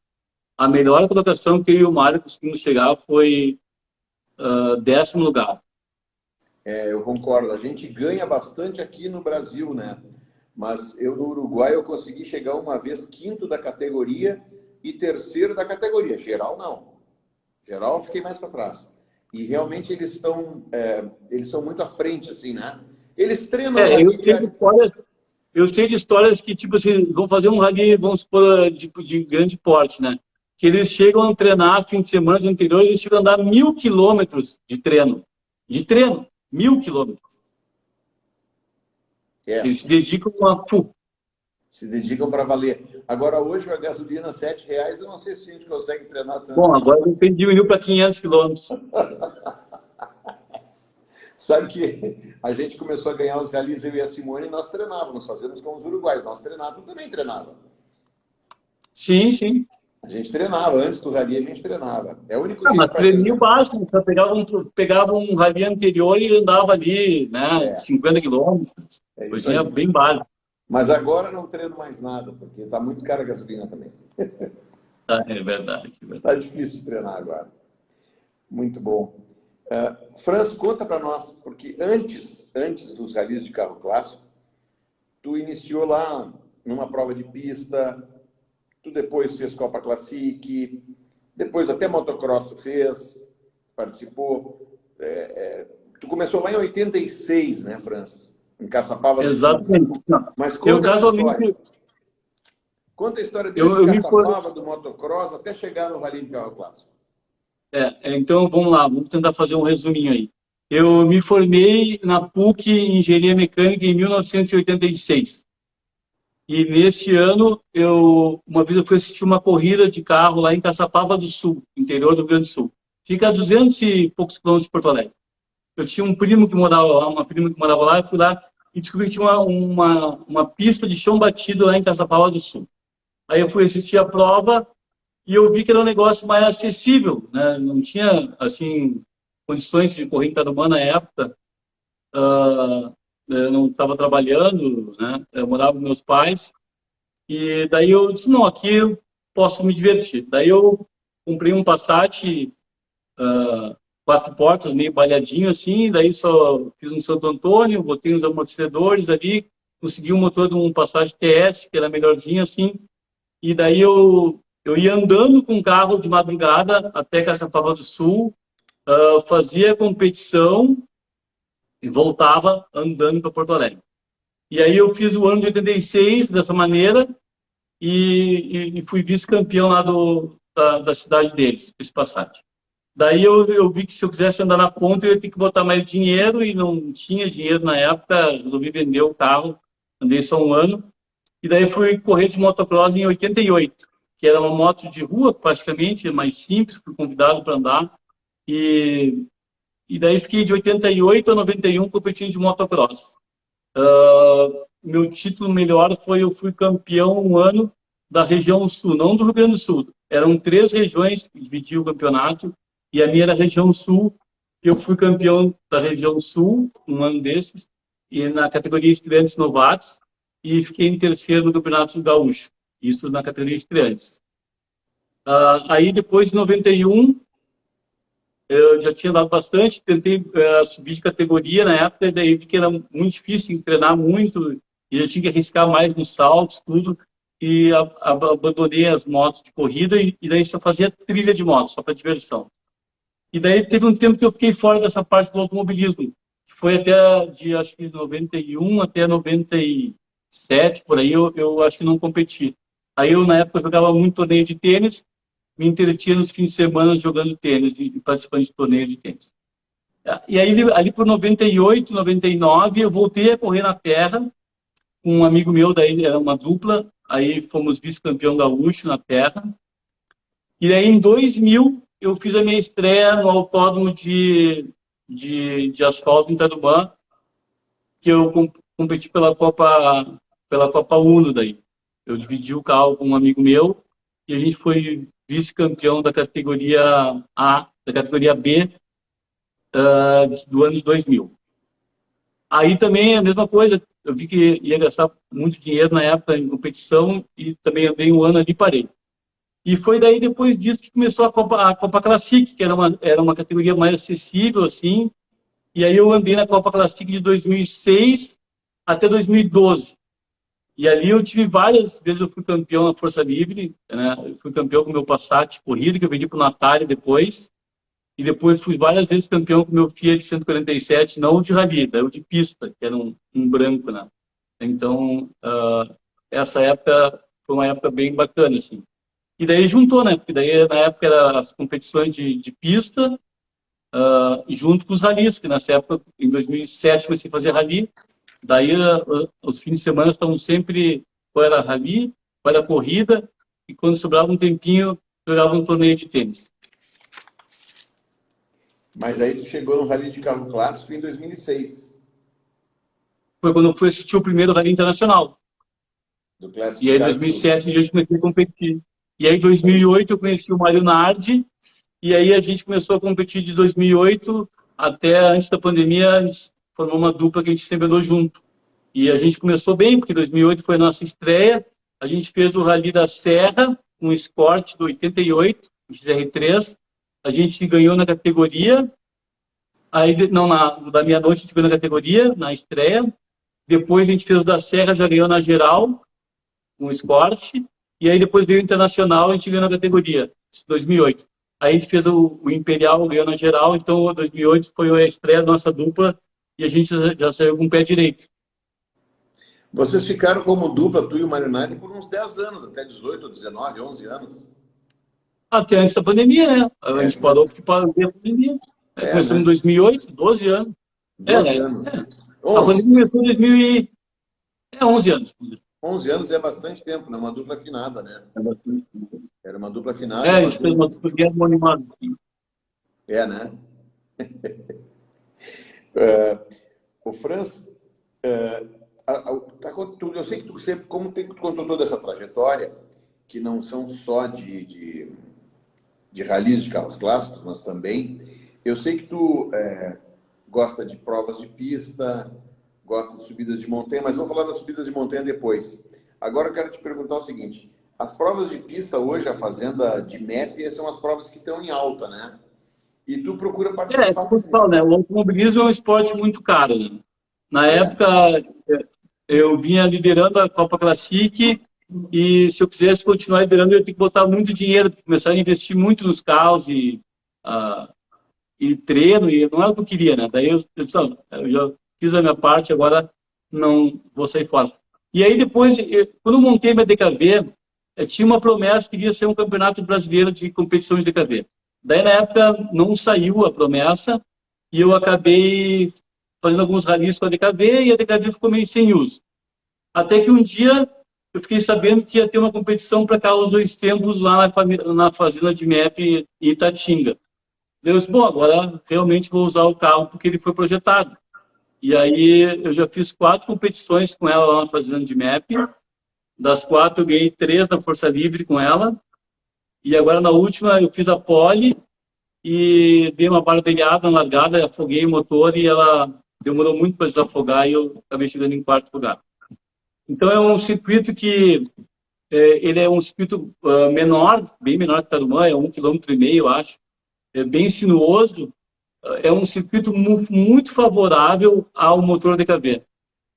S3: a melhor colocação que eu e o Mário conseguimos chegar foi 10º lugar.
S2: Eu concordo. A gente ganha bastante aqui no Brasil, né? Mas no Uruguai eu consegui chegar uma vez 5º da categoria e 3º da categoria. Geral, não. Geral, eu fiquei mais para trás. E realmente eles são muito à frente, assim, né? Eles treinam...
S3: eu sei de histórias que, tipo assim, vão fazer um rally, vamos supor, de grande porte, né? Que eles chegam a treinar fim de semana anteriores, eles chegam a andar 1.000 quilômetros de treino. De treino, 1.000 quilômetros. Eles se dedicam a...
S2: Se dedicam para valer. Agora, hoje, a gasolina R$ 7,00, eu não sei se a gente consegue treinar tanto.
S3: Bom, agora diminuiu para 500 quilômetros.
S2: Sabe que a gente começou a ganhar os ralis, eu e a Simone, e nós treinávamos, fazíamos com os uruguaios. Nós treinávamos, também treinava.
S3: Sim, sim.
S2: A gente treinava, antes do rally a gente treinava. É o único
S3: jeito. Mas treininho básico, só pegava um rally anterior e andava ali, né, 50 quilômetros. Coisinha bem básica.
S2: Mas agora não treino mais nada, porque está muito cara a gasolina também.
S3: É verdade.
S2: Está difícil de treinar agora. Muito bom. Franz, conta para nós, porque antes dos ralis de carro clássico, tu iniciou lá numa prova de pista, tu depois fez Copa Classic, depois até motocross tu fez, participou. Tu começou lá em 86, né, Franz? Em Caçapava do Sul.
S3: Exatamente.
S2: Mas conta a história desde Caçapava do motocross até chegar no rally de carro clássico.
S3: Então, vamos lá, vamos tentar fazer um resuminho aí. Eu me formei na PUC em Engenharia Mecânica em 1986. E nesse ano, uma vez eu fui assistir uma corrida de carro lá em Caçapava do Sul, interior do Rio Grande do Sul. Fica a 200 e poucos quilômetros de Porto Alegre. Eu tinha um primo que morava lá, uma prima que morava lá, eu fui lá e descobri que tinha uma pista de chão batido lá em Caçapava do Sul. Aí eu fui assistir a prova e eu vi que era um negócio mais acessível, né? Não tinha, assim, condições de correr em Tarumã na época. Eu não estava trabalhando, né? Eu morava com meus pais. E daí eu disse, não, aqui eu posso me divertir. Daí eu comprei um Passat 4 portas, meio balhadinho assim, daí só fiz um Santo Antônio, botei uns amortecedores ali, consegui um motor de um Passat TS, que era melhorzinho assim, e daí eu ia andando com o carro de madrugada até Caçapava do Sul, fazia competição e voltava andando para Porto Alegre. E aí eu fiz o ano de 86 dessa maneira e fui vice-campeão lá da cidade deles, esse Passat. Daí eu vi que se eu quisesse andar na ponta, eu ia ter que botar mais dinheiro e não tinha dinheiro na época, resolvi vender o carro, andei só um ano. E daí fui correr de motocross em 88, que era uma moto de rua, praticamente, mais simples, fui convidado para andar. E daí fiquei de 88 a 91 competindo de motocross. Meu título melhor eu fui campeão um ano da região sul, não do Rio Grande do Sul. Eram 3 regiões que dividiam o campeonato, e a minha era a região sul. Eu fui campeão da região sul, um ano desses, e na categoria estreantes novatos, e fiquei em terceiro no Campeonato Gaúcho, isso na categoria estreantes. Aí depois de 91, eu já tinha dado bastante, tentei subir de categoria na época, e daí vi que era muito difícil treinar muito, e eu tinha que arriscar mais nos saltos, tudo, e abandonei as motos de corrida, e daí só fazia trilha de moto, só para diversão. E daí teve um tempo que eu fiquei fora dessa parte do automobilismo, que foi até de, acho que 91 até 97, por aí, eu acho que não competi. Aí eu, na época, jogava muito torneio de tênis, me entretinha nos fins de semana jogando tênis e participando de torneios de tênis. E aí, ali por 98, 99, eu voltei a correr na terra com um amigo meu, daí era uma dupla, aí fomos vice-campeão gaúcho na terra. E aí, em 2000, eu fiz a minha estreia no autódromo de asfalto em Tarumã, que eu competi pela Copa Uno daí. Eu dividi o carro com um amigo meu e a gente foi vice-campeão da categoria A, da categoria B do ano de 2000. Aí também a mesma coisa, eu vi que ia gastar muito dinheiro na época em competição e também andei um ano ali e parei. E foi daí, depois disso, que começou a Copa Classic, que era uma categoria mais acessível, assim. E aí eu andei na Copa Classic de 2006 até 2012. E ali eu tive várias vezes, eu fui campeão na Força Livre, né? Eu fui campeão com o meu Passat corrida, que eu vendi para o Natali depois. E depois fui várias vezes campeão com o meu Fiat 147, não o de rally, daí o de pista, que era um branco, né? Então, essa época foi uma época bem bacana, assim. E daí juntou, né? Porque daí, na época, eram as competições de pista, junto com os ralis, que nessa época, em 2007, comecei a fazer rali. Daí, os fins de semana estavam sempre, ou era rali, ou era corrida, e quando sobrava um tempinho, jogava um torneio de tênis.
S2: Mas aí tu chegou no Rally de Carro Clássico em 2006.
S3: Foi quando eu fui assistir o primeiro rally internacional.
S2: Do Classic
S3: E aí, em
S2: Car
S3: 2007, a gente comecei a competir. E aí, em 2008, eu conheci o Mário Nardi, e aí a gente começou a competir de 2008 até antes da pandemia, a gente formou uma dupla que a gente sempre andou junto. E a gente começou bem, porque 2008 foi a nossa estreia, a gente fez o Rally da Serra, um Escort do 88, um XR3, a gente ganhou na categoria, aí, não, da meia-noite a gente ganhou na categoria, na estreia, depois a gente fez o da Serra, já ganhou na geral, um Escort, e aí depois veio o Internacional, a gente ganhou na categoria, 2008. Aí a gente fez o Imperial, ganhou na geral, então 2008 foi a estreia da nossa dupla, e a gente já saiu com o pé direito.
S2: Vocês ficaram como dupla, tu e o Mário Nardi, por uns 10 anos, até 18, 19, 11 anos.
S3: Até antes da pandemia, né? A gente parou porque parou a pandemia. Começamos
S2: né?
S3: em 2008, 12 anos.
S2: 12 anos.
S3: A
S2: 11.
S3: pandemia começou em 11 anos.
S2: 11 anos é bastante tempo, né? Uma dupla afinada, né? Era uma dupla afinada.
S3: A gente fez uma dupla bem animada.
S2: Né? O Franz, eu sei que tu sempre, como tu contou toda essa trajetória, que não são só de ralis de carros clássicos, mas também, eu sei que tu gosta de provas de pista, gosta de subidas de montanha, mas vou falar das subidas de montanha depois. Agora eu quero te perguntar o seguinte, as provas de pista hoje, a fazenda de MEP, são as provas que estão em alta, né? E tu procura participar.
S3: Né? O automobilismo é um esporte muito caro. Né? Na época, eu vinha liderando a Copa Classic e se eu quisesse continuar liderando, eu ia ter que botar muito dinheiro, começar a investir muito nos carros e treino, e não é o que eu queria, né? Daí eu disse, eu já fiz a minha parte, agora não vou sair fora. E aí depois, quando eu montei minha DKV, eu tinha uma promessa que iria ser um campeonato brasileiro de competição de DKV. Daí, na época, não saiu a promessa e eu acabei fazendo alguns ralis com a DKV e a DKV ficou meio sem uso. Até que um dia eu fiquei sabendo que ia ter uma competição para carros 2 tempos lá na fazenda de MEP em Itatinga. Eu disse, bom, agora realmente vou usar o carro porque ele foi projetado. E aí eu já fiz 4 competições com ela lá na fazenda de MEP. Das 4 eu ganhei 3 na Força Livre com ela. E agora na última eu fiz a pole e dei uma barbeirada na largada, afoguei o motor e ela demorou muito para desafogar e eu acabei chegando em 4º lugar. Então é um circuito que ele é um circuito menor, bem menor que Tarumã, é 1,5 km, eu acho. É bem sinuoso. É um circuito muito favorável ao motor DKV,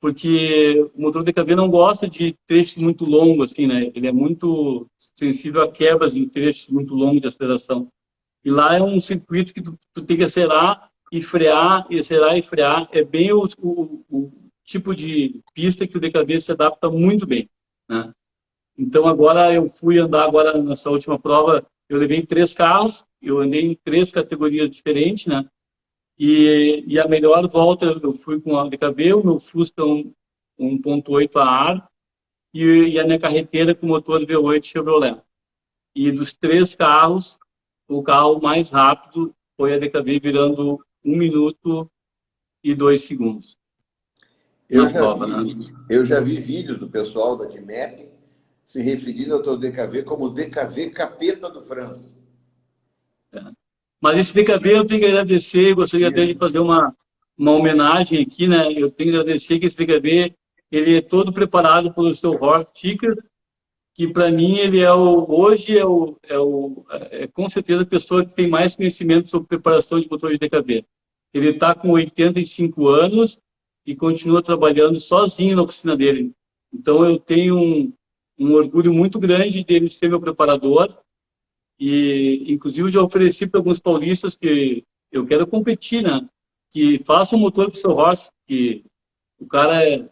S3: porque o motor DKV não gosta de trechos muito longos, assim, né? Ele é muito sensível a quebras em trechos muito longos de aceleração. E lá é um circuito que tu tem que acelerar e frear, e acelerar e frear. É bem o tipo de pista que o DKV se adapta muito bem, né? Então agora eu fui andar agora nessa última prova, eu levei 3 carros, eu andei em 3 categorias diferentes, né? E a melhor volta eu fui com a DKV, o meu Fusca 1.8 a ar e a minha carreteira com motor V8 Chevrolet. E dos 3 carros, o carro mais rápido foi a DKV, virando 1 minuto e 2 segundos.
S2: Eu já vi vídeos do pessoal da DMAP se referindo ao teu DKV como DKV capeta do Franz.
S3: Mas esse DKV eu tenho que agradecer, gostaria até de fazer uma homenagem aqui, né? Eu tenho que agradecer que esse DKV ele é todo preparado pelo seu Horst Ticker, que para mim ele hoje é com certeza a pessoa que tem mais conhecimento sobre preparação de motores de DKV. Ele está com 85 anos e continua trabalhando sozinho na oficina dele. Então eu tenho um orgulho muito grande dele ser meu preparador. E, inclusive, eu já ofereci para alguns paulistas que eu quero competir, né? Que façam um motor para o seu Horst, que o cara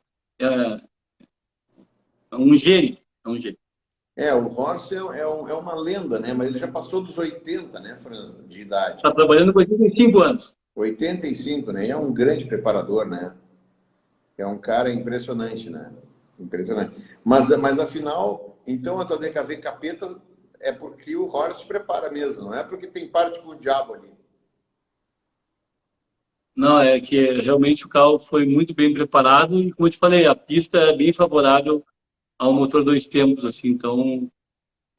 S3: um gênio. É um gênio.
S2: O Horst é uma lenda, né? Mas ele já passou dos 80, né, Franz, de idade.
S3: Está trabalhando com 85 anos.
S2: 85, né? E é um grande preparador, né? É um cara impressionante, né? Impressionante. Mas afinal, então a tua DKV capeta é porque o Horst prepara mesmo, não é porque tem parte com o diabo ali.
S3: Não, é que realmente o carro foi muito bem preparado e, como eu te falei, a pista é bem favorável ao motor dois tempos, assim, então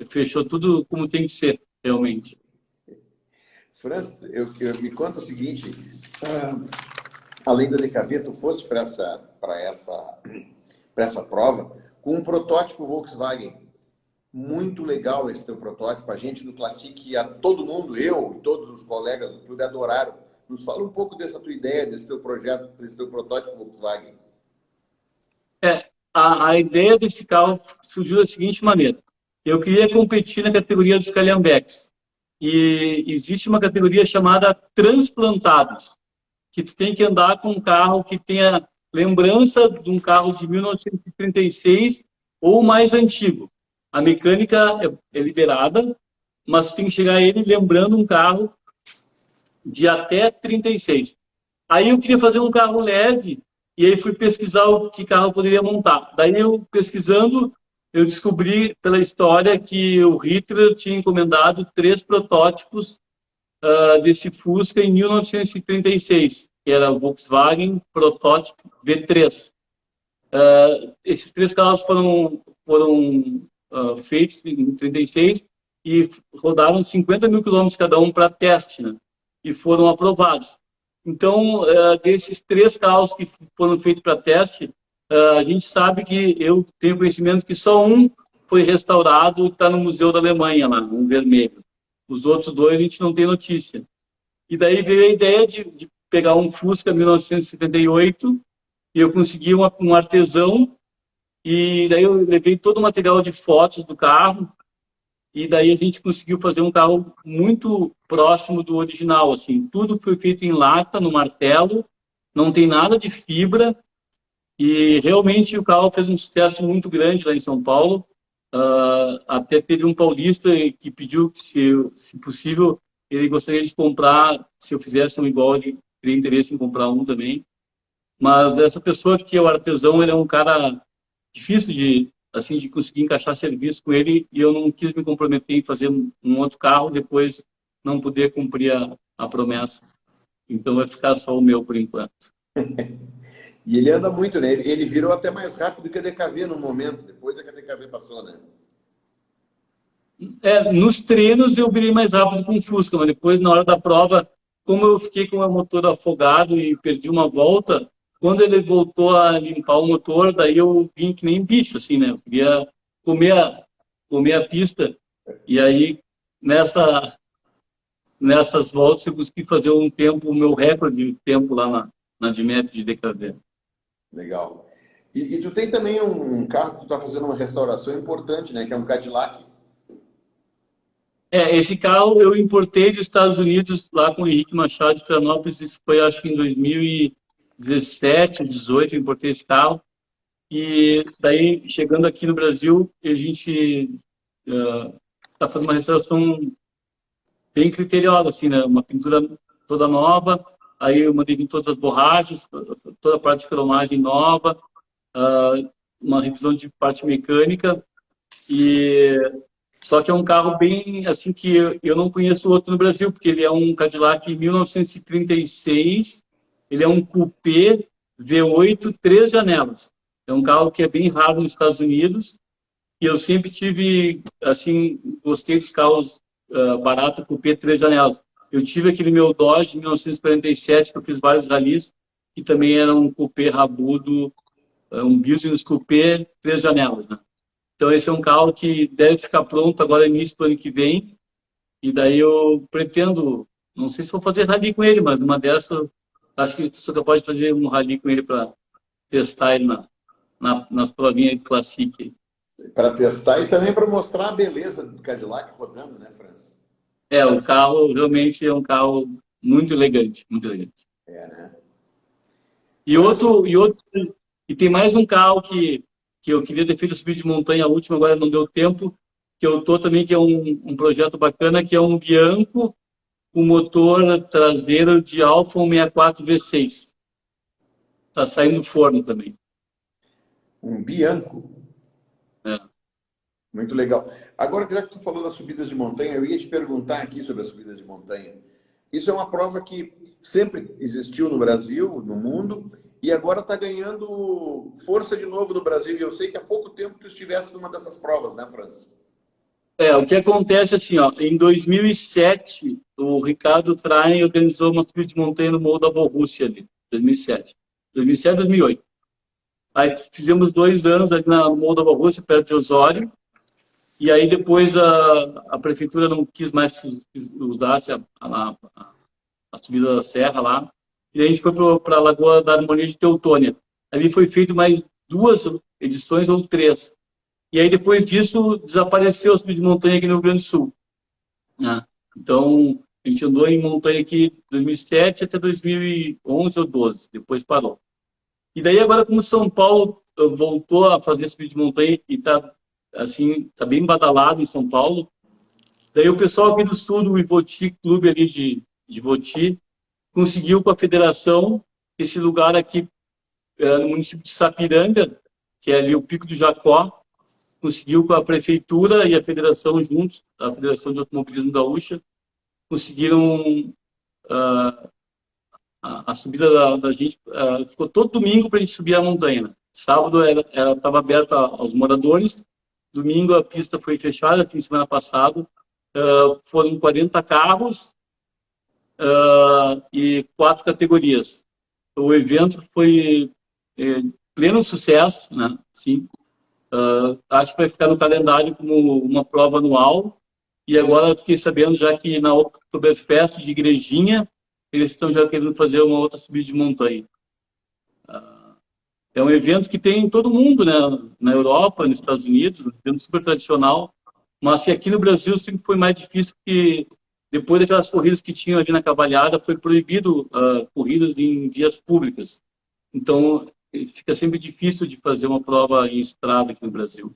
S3: fechou tudo como tem que ser, realmente.
S2: Franz, me conta o seguinte, além da DKV, tu foste para essa prova com um protótipo Volkswagen. Muito legal esse teu protótipo, a gente do Classic, a todo mundo, eu e todos os colegas do clube adoraram. Nos fala um pouco dessa tua ideia, desse teu projeto, desse teu protótipo Volkswagen.
S3: A ideia desse carro surgiu da seguinte maneira. Eu queria competir na categoria dos calhambeques. E existe uma categoria chamada transplantados, que tu tem que andar com um carro que tenha lembrança de um carro de 1936 ou mais antigo. A mecânica é liberada, mas tu tem que chegar a ele lembrando um carro de até 36. Aí eu queria fazer um carro leve, e aí fui pesquisar o que carro eu poderia montar. Daí eu, pesquisando, eu descobri pela história que o Hitler tinha encomendado 3 protótipos desse Fusca em 1936, que era o Volkswagen Protótipo V3. Esses 3 carros foram feitos em 36 e rodaram 50 mil quilômetros cada um para teste, né? E foram aprovados. Então, desses 3 carros que foram feitos para teste, a gente sabe que eu tenho conhecimento que só um foi restaurado, está no Museu da Alemanha, lá, um vermelho. Os outros 2 a gente não tem notícia. E daí veio a ideia de pegar um Fusca 1978 e eu consegui um artesão e daí eu levei todo o material de fotos do carro e daí a gente conseguiu fazer um carro muito próximo do original, assim. Tudo foi feito em lata, no martelo, não tem nada de fibra e realmente o carro fez um sucesso muito grande lá em São Paulo. Até teve um paulista que pediu que, se possível, ele gostaria de comprar, se eu fizesse um igual, ele teria interesse em comprar um também. Mas essa pessoa que é o artesão, ele é um cara difícil de conseguir encaixar serviço com ele, e eu não quis me comprometer em fazer um outro carro, depois não poder cumprir a promessa. Então vai ficar só o meu por enquanto.
S2: E ele anda muito, né? Ele virou até mais rápido que a DKV no momento, depois é que a DKV passou, né?
S3: Nos treinos eu virei mais rápido com o Fusca, mas depois, na hora da prova, como eu fiquei com o motor afogado e perdi uma volta, quando ele voltou a limpar o motor, daí eu vim que nem bicho, assim, né? Eu queria comer a pista. E aí, nessas voltas, eu consegui fazer o meu recorde de tempo lá na Admet de DKV.
S2: Legal. E tu tem também um carro que tu está fazendo uma restauração importante, né? Que é um Cadillac.
S3: Esse carro eu importei dos Estados Unidos lá com o Henrique Machado de Florianópolis. Isso foi, acho que em 2017, 2018, eu importei esse carro. E daí, chegando aqui no Brasil, a gente está fazendo uma restauração bem criteriosa, assim, né? Uma pintura toda nova. Aí eu mandei vir todas as borrachas, toda a parte de cromagem nova, uma revisão de parte mecânica. Só que é um carro bem, assim, que eu não conheço outro no Brasil, porque ele é um Cadillac 1936, ele é um coupé V8, 3 janelas. É um carro que é bem raro nos Estados Unidos, e eu sempre tive, assim, gostei dos carros barato, coupé, 3 janelas. Eu tive aquele meu Dodge 1947, que eu fiz vários ralis, que também era um coupé rabudo, um business coupé, 3 janelas, né? Então, esse é um carro que deve ficar pronto agora início do ano que vem. E daí eu pretendo, não sei se vou fazer rally com ele, mas numa dessas, acho que sou capaz de fazer um rally com ele para testar ele nas provinhas de Classic.
S2: Para testar e também para mostrar a beleza do Cadillac rodando, né, França?
S3: O carro realmente é um carro muito elegante, muito elegante.
S2: Né?
S3: E tem mais um carro que que eu queria ter feito a subida de montanha, a última, agora não deu tempo, que eu tô também, que é um projeto bacana, que é um Bianco com motor traseiro de Alfa 164 V6. Está saindo do forno também.
S2: Um Bianco.
S3: É.
S2: Muito legal. Agora, já que tu falou das subidas de montanha, eu ia te perguntar aqui sobre as subidas de montanha. Isso é uma prova que sempre existiu no Brasil, no mundo, e agora está ganhando força de novo no Brasil. E eu sei que há pouco tempo tu estivesse numa dessas provas, né, França?
S3: O que acontece assim, ó, em 2007, o Ricardo Traem organizou uma subida de montanha no Morro da Borrússia ali, 2007. 2007, 2008. Aí fizemos 2 anos ali no Morro da Borrússia, perto de Osório. E aí depois a prefeitura não quis mais que usasse a subida da serra lá. E a gente foi para a Lagoa da Harmonia de Teutônia. Ali foi feito mais 2 edições ou 3. E aí depois disso desapareceu a subida de montanha aqui no Rio Grande do Sul, né? Então a gente andou em montanha aqui de 2007 até 2011 ou 12, depois parou. E daí agora, como São Paulo voltou a fazer a subida de montanha e está assim, tá bem badalado em São Paulo. Daí o pessoal aqui do sul, do Ivoti, clube ali de Ivoti, conseguiu com a federação esse lugar aqui no município de Sapiranga, que é ali o Pico do Jacó, conseguiu com a prefeitura e a federação juntos, a Federação de Automobilismo Gaúcha, conseguiram a subida da gente, ficou todo domingo para a gente subir a montanha, né? Sábado ela estava aberta aos moradores. Domingo a pista foi fechada, fim de semana passado. Foram 40 carros e 4 categorias. O evento foi pleno sucesso, né? Sim. Acho que vai ficar no calendário como uma prova anual. E agora fiquei sabendo já que na Oktoberfest de Igrejinha, eles estão já querendo fazer uma outra subida de montanha. É um evento que tem em todo mundo, né? Na Europa, nos Estados Unidos, um evento super tradicional. Mas que aqui no Brasil sempre foi mais difícil, porque depois daquelas corridas que tinham ali na Cavalhada, foi proibido corridas em vias públicas. Então, fica sempre difícil de fazer uma prova em estrada aqui no Brasil.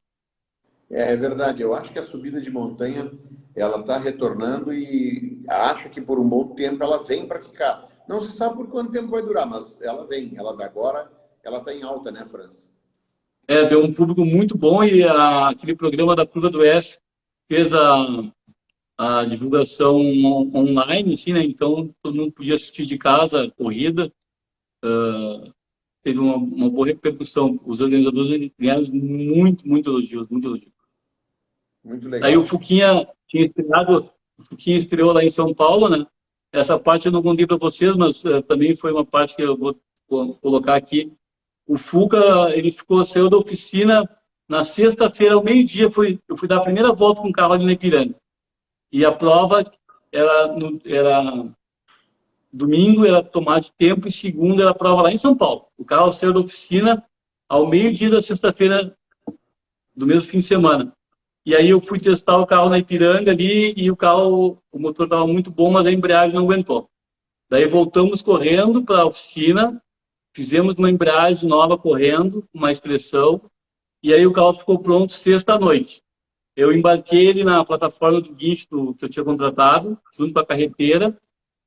S2: É verdade. Eu acho que a subida de montanha, ela está retornando e acho que por um bom tempo ela vem para ficar. Não se sabe por quanto tempo vai durar, mas ela vem. Agora ela está em alta, né, França?
S3: Deu um público muito bom e aquele programa da Curva do S fez a divulgação online, assim, né? Então todo mundo podia assistir de casa a corrida. Teve uma boa repercussão. Os organizadores ganharam muito elogios, muito elogios.
S2: Muito legal.
S3: Aí o Fuquinha estreou lá em São Paulo, né? Essa parte eu não contei para vocês, mas também foi uma parte que eu vou colocar aqui. O Fuca, ele saiu da oficina na sexta-feira, ao meio-dia, eu fui dar a primeira volta com o carro ali na Ipiranga. E a prova era domingo, era tomar de tempo, e segunda era a prova lá em São Paulo. O carro saiu da oficina ao meio-dia da sexta-feira do mesmo fim de semana. E aí eu fui testar o carro na Ipiranga ali e o motor estava muito bom, mas a embreagem não aguentou. Daí voltamos correndo para a oficina, fizemos uma embreagem nova correndo, com mais pressão, e aí o carro ficou pronto sexta-noite. Eu embarquei ele na plataforma do guincho que eu tinha contratado, junto com a carreteira.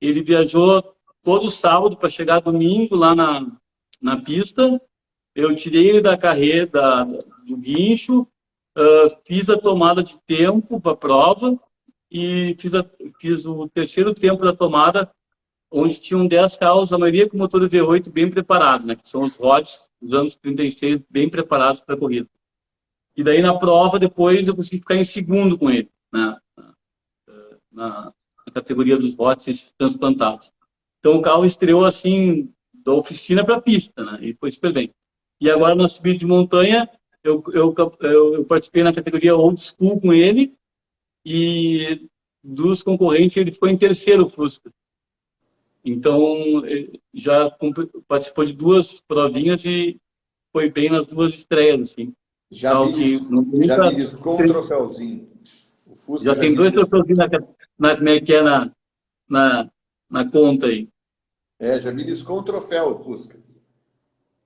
S3: Ele viajou todo sábado para chegar domingo lá na pista. Eu tirei ele da carreta, do guincho, fiz a tomada de tempo para a prova e fiz o terceiro tempo da tomada, onde tinham 10 carros, a maioria com motor V8 bem preparado, né? Que são os rods dos anos 36, bem preparados para a corrida. E daí na prova, depois, eu consegui ficar em segundo com ele, né? Na categoria dos rods transplantados. Então o carro estreou assim, da oficina para a pista, né? E foi super bem. E agora na subida de montanha, eu participei na categoria Old School com ele, e dos concorrentes ele ficou em terceiro Fusca. Então já participou de 2 provinhas e foi bem nas 2 estreias, assim.
S2: Já beliscou um troféuzinho. O Fusca
S3: já tem 2 troféuzinhos na conta aí.
S2: Já beliscou um troféu o Fusca.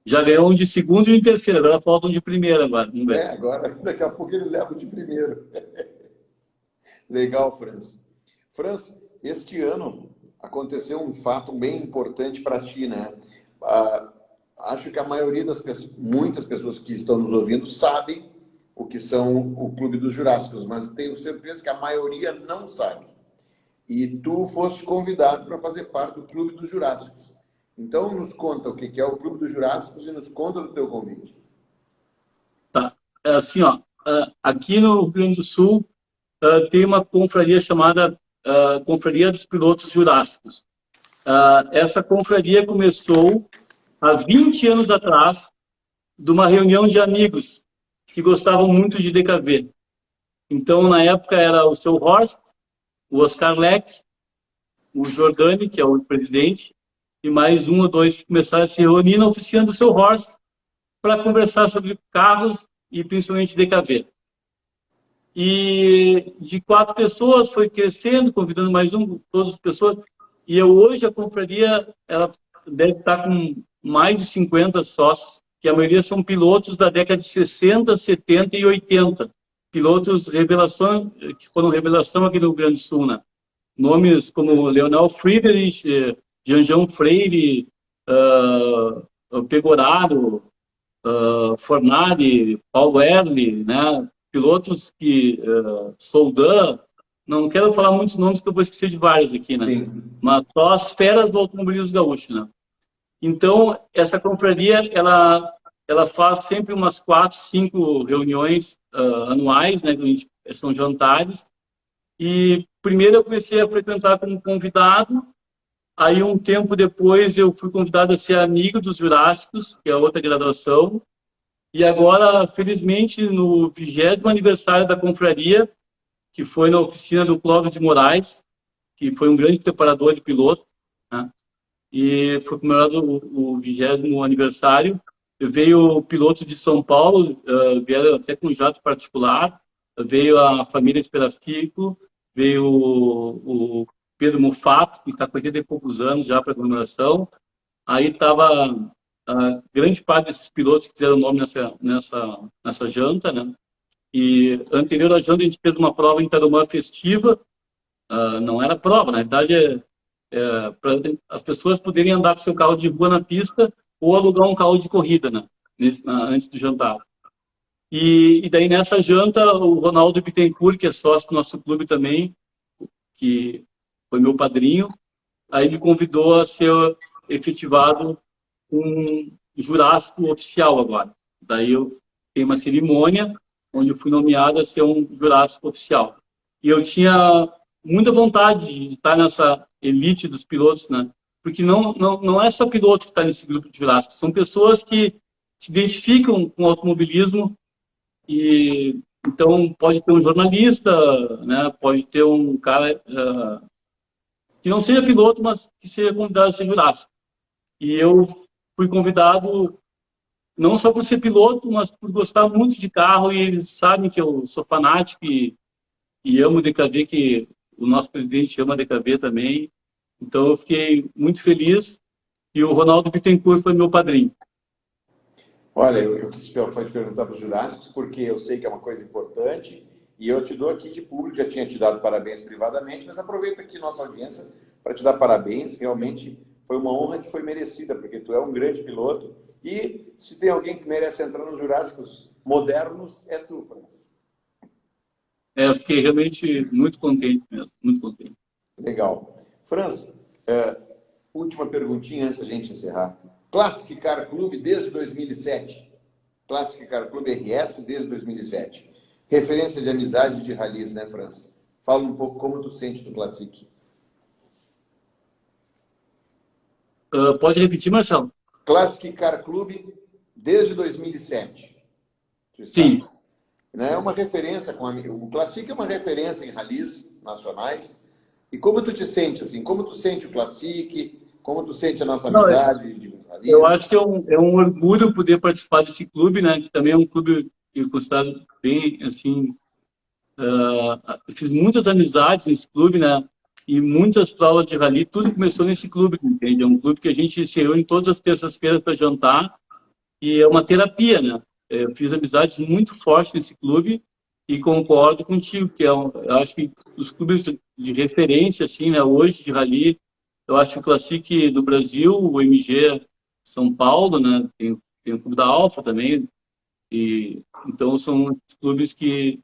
S3: Já ganhou um de segundo e um de terceiro, agora falta um de primeiro agora. Vamos ver.
S2: Agora, daqui a pouco ele leva o de primeiro. Legal, Franz. Franz, este ano aconteceu um fato bem importante para ti, né? Acho que a maioria das pessoas, muitas pessoas que estão nos ouvindo sabem o que são o Clube dos Jurássicos, mas tenho certeza que a maioria não sabe. E tu foste convidado para fazer parte do Clube dos Jurássicos. Então, nos conta o que é o Clube dos Jurássicos e nos conta do teu convite.
S3: Tá. É assim, ó, aqui no Rio Grande do Sul tem uma confraria chamada Confraria dos Pilotos Jurássicos. Essa confraria começou há 20 anos atrás de uma reunião de amigos que gostavam muito de DKV. Então, na época, era o seu Horst, o Oscar Leck, o Jordani, que é o presidente, e mais um ou dois que começaram a se reunir na oficina do seu Horst para conversar sobre carros e principalmente DKV. E de 4 pessoas foi crescendo, convidando mais todas as pessoas. E hoje a confraria ela deve estar com mais de 50 sócios, que a maioria são pilotos da década de 60, 70 e 80. Pilotos revelação, que foram revelação aqui no Rio Grande do Sul, né? Nomes como Leonel Friedrich, Jean Freire, Pegoraro, Fornari, Paulo Erli, né? Pilotos que Soldan, não quero falar muitos nomes que eu vou esquecer de vários aqui, né? Sim. Mas só as feras do automobilismo gaúcho, né? Então, essa confraria, ela faz sempre umas 4, 5 reuniões anuais, né? São jantares. E primeiro eu comecei a frequentar como convidado, aí um tempo depois eu fui convidado a ser amigo dos Jurássicos, que é outra graduação, e agora, felizmente, no 20º aniversário da confraria, que foi na oficina do Clóvis de Moraes, que foi um grande preparador de piloto, né? E foi comemorado o 20º aniversário. Veio pilotos de São Paulo, vieram até com jato particular, veio a família Esperafico, veio o Pedro Mufato, que está com 80 e poucos anos já para a comemoração. Aí estava a grande parte desses pilotos que fizeram nome nessa janta, né? E anterior à janta a gente fez uma prova em Tarumã festiva, não era prova, na verdade para as pessoas poderem andar com seu carro de rua na pista ou alugar um carro de corrida, né? Antes do jantar. E daí nessa janta, o Ronaldo Bittencourt, que é sócio do nosso clube também, que foi meu padrinho, aí me convidou a ser efetivado um jurássico oficial agora. Daí eu tenho uma cerimônia onde eu fui nomeado a ser um jurássico oficial. E eu tinha muita vontade de estar nessa elite dos pilotos, né? Porque não é só piloto que está nesse grupo de jurássicos, são pessoas que se identificam com o automobilismo. E então pode ter um jornalista, né? Pode ter um cara que não seja piloto, mas que seja convidado a ser jurássico. E eu fui convidado não só por ser piloto, mas por gostar muito de carro, e eles sabem que eu sou fanático e amo o DKV, que o nosso presidente ama a DKV também. Então eu fiquei muito feliz, e o Ronaldo Bittencourt foi meu padrinho.
S2: Olha, eu quis te perguntar para os Jurássicos, porque eu sei que é uma coisa importante, e eu te dou aqui de público, já tinha te dado parabéns privadamente, mas aproveito aqui nossa audiência para te dar parabéns. Realmente foi uma honra que foi merecida, porque tu é um grande piloto, e se tem alguém que merece entrar nos Jurássicos modernos, é tu, Franz.
S3: Eu fiquei realmente muito contente mesmo, muito contente.
S2: Legal. Franz, última perguntinha antes da gente encerrar. Classic Car Club desde 2007. Classic Car Club RS desde 2007. Referência de amizade de rallies, né, Franz? Fala um pouco como tu sente do Classic.
S3: Pode repetir, Marcelo?
S2: Classic Car Club desde 2007.
S3: Sim.
S2: É uma referência o Classic é uma referência em rallies nacionais. E como tu te sente, assim? Como tu sente o Classic? Como tu sente a nossa amizade de rallies?
S3: Eu acho que é um orgulho poder participar desse clube, né? Que também é um clube que eu considero bem, assim... eu fiz muitas amizades nesse clube, né? E muitas provas de rally, tudo começou nesse clube, entende? É um clube que a gente se reúne todas as terças-feiras para jantar, e é uma terapia, né? Eu fiz amizades muito fortes nesse clube e concordo contigo, que eu acho que os clubes de referência, assim, né, hoje de rally, eu acho que o Classic do Brasil, o MG São Paulo, né, tem o Clube da Alfa também, e então são clubes que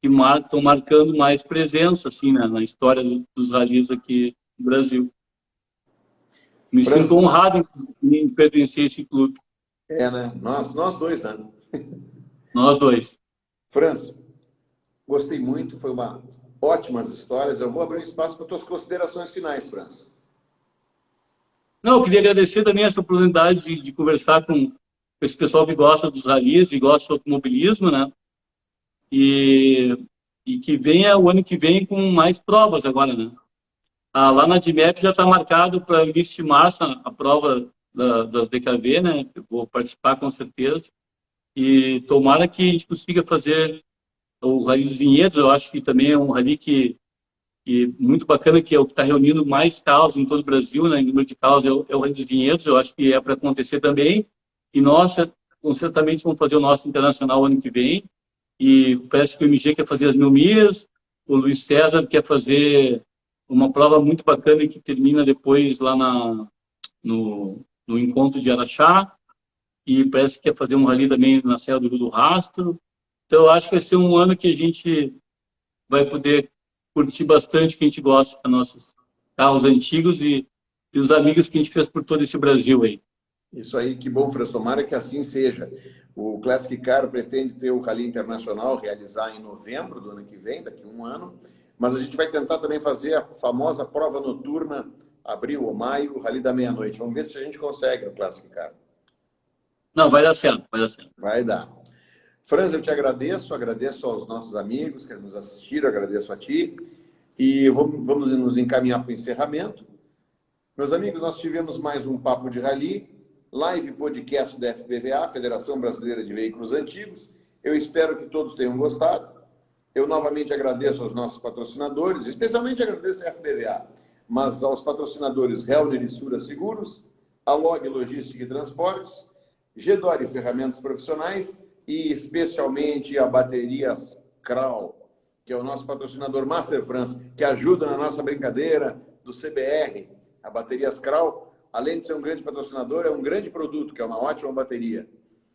S3: estão marcando mais presença, assim, né, na história dos rallies aqui no Brasil. Me
S2: Franz,
S3: sinto honrado em pertencer a esse clube,
S2: né? Nós dois, né?
S3: nós dois.
S2: Franz, gostei muito, foi uma ótimas histórias. Eu vou abrir um espaço para tuas considerações finais, Franz.
S3: Não, eu queria agradecer também essa oportunidade de conversar com esse pessoal que gosta dos rallies e gosta do automobilismo, né? E que venha o ano que vem com mais provas agora, né? Lá na DMAP já está marcado para início de março a prova das DKV, né? Eu vou participar com certeza. E tomara que a gente consiga fazer o Rally dos Vinhedos. Eu acho que também é um rally que muito bacana, que é o que está reunindo mais carros em todo o Brasil, né? Em número de carros é o Rally dos Vinhedos. Eu acho que é para acontecer também. E nós, certamente, vamos fazer o nosso internacional ano que vem. E parece que o MG quer fazer as 1000 milhas, o Luiz César quer fazer uma prova muito bacana que termina depois lá no encontro de Araxá, e parece que quer fazer um rally também na Serra do Rio do Rastro. Então, eu acho que vai ser um ano que a gente vai poder curtir bastante o que a gente gosta, nossos carros antigos e os amigos que a gente fez por todo esse Brasil aí.
S2: Isso aí, que bom, Franz. Tomara que assim seja. O Classic Car pretende ter o Rally Internacional realizar em novembro do ano que vem, daqui a um ano, mas a gente vai tentar também fazer a famosa prova noturna, abril ou maio, o Rally da meia-noite. Vamos ver se a gente consegue no Classic Car.
S3: Não, vai dar certo, vai dar certo.
S2: Vai dar. Franz, eu te agradeço aos nossos amigos que nos assistiram, agradeço a ti, e vamos nos encaminhar para o encerramento. Meus amigos, nós tivemos mais um Papo de Rally, live podcast da FBVA, Federação Brasileira de Veículos Antigos. Eu espero que todos tenham gostado. Eu novamente agradeço aos nossos patrocinadores, especialmente agradeço a FBVA, mas aos patrocinadores Helner e Sura Seguros, a Log Logística e Transportes, Gedore Ferramentas Profissionais e especialmente a Baterias Kral, que é o nosso patrocinador Master Franz, que ajuda na nossa brincadeira do CBR. A Baterias Kral, além de ser um grande patrocinador, é um grande produto, que é uma ótima bateria.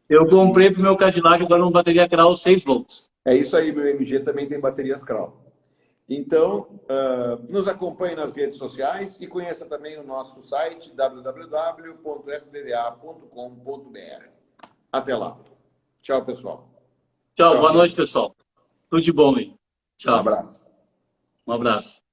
S3: Eu comprei para o meu Cadillac agora uma bateria Kral 6 volts.
S2: É isso aí, meu MG também tem baterias Kral. Então, nos acompanhe nas redes sociais e conheça também o nosso site www.fbva.com.br. Até lá. Tchau, pessoal.
S3: Tchau, boa noite, pessoal. Tudo de bom aí. Tchau.
S2: Um abraço.
S3: Um abraço.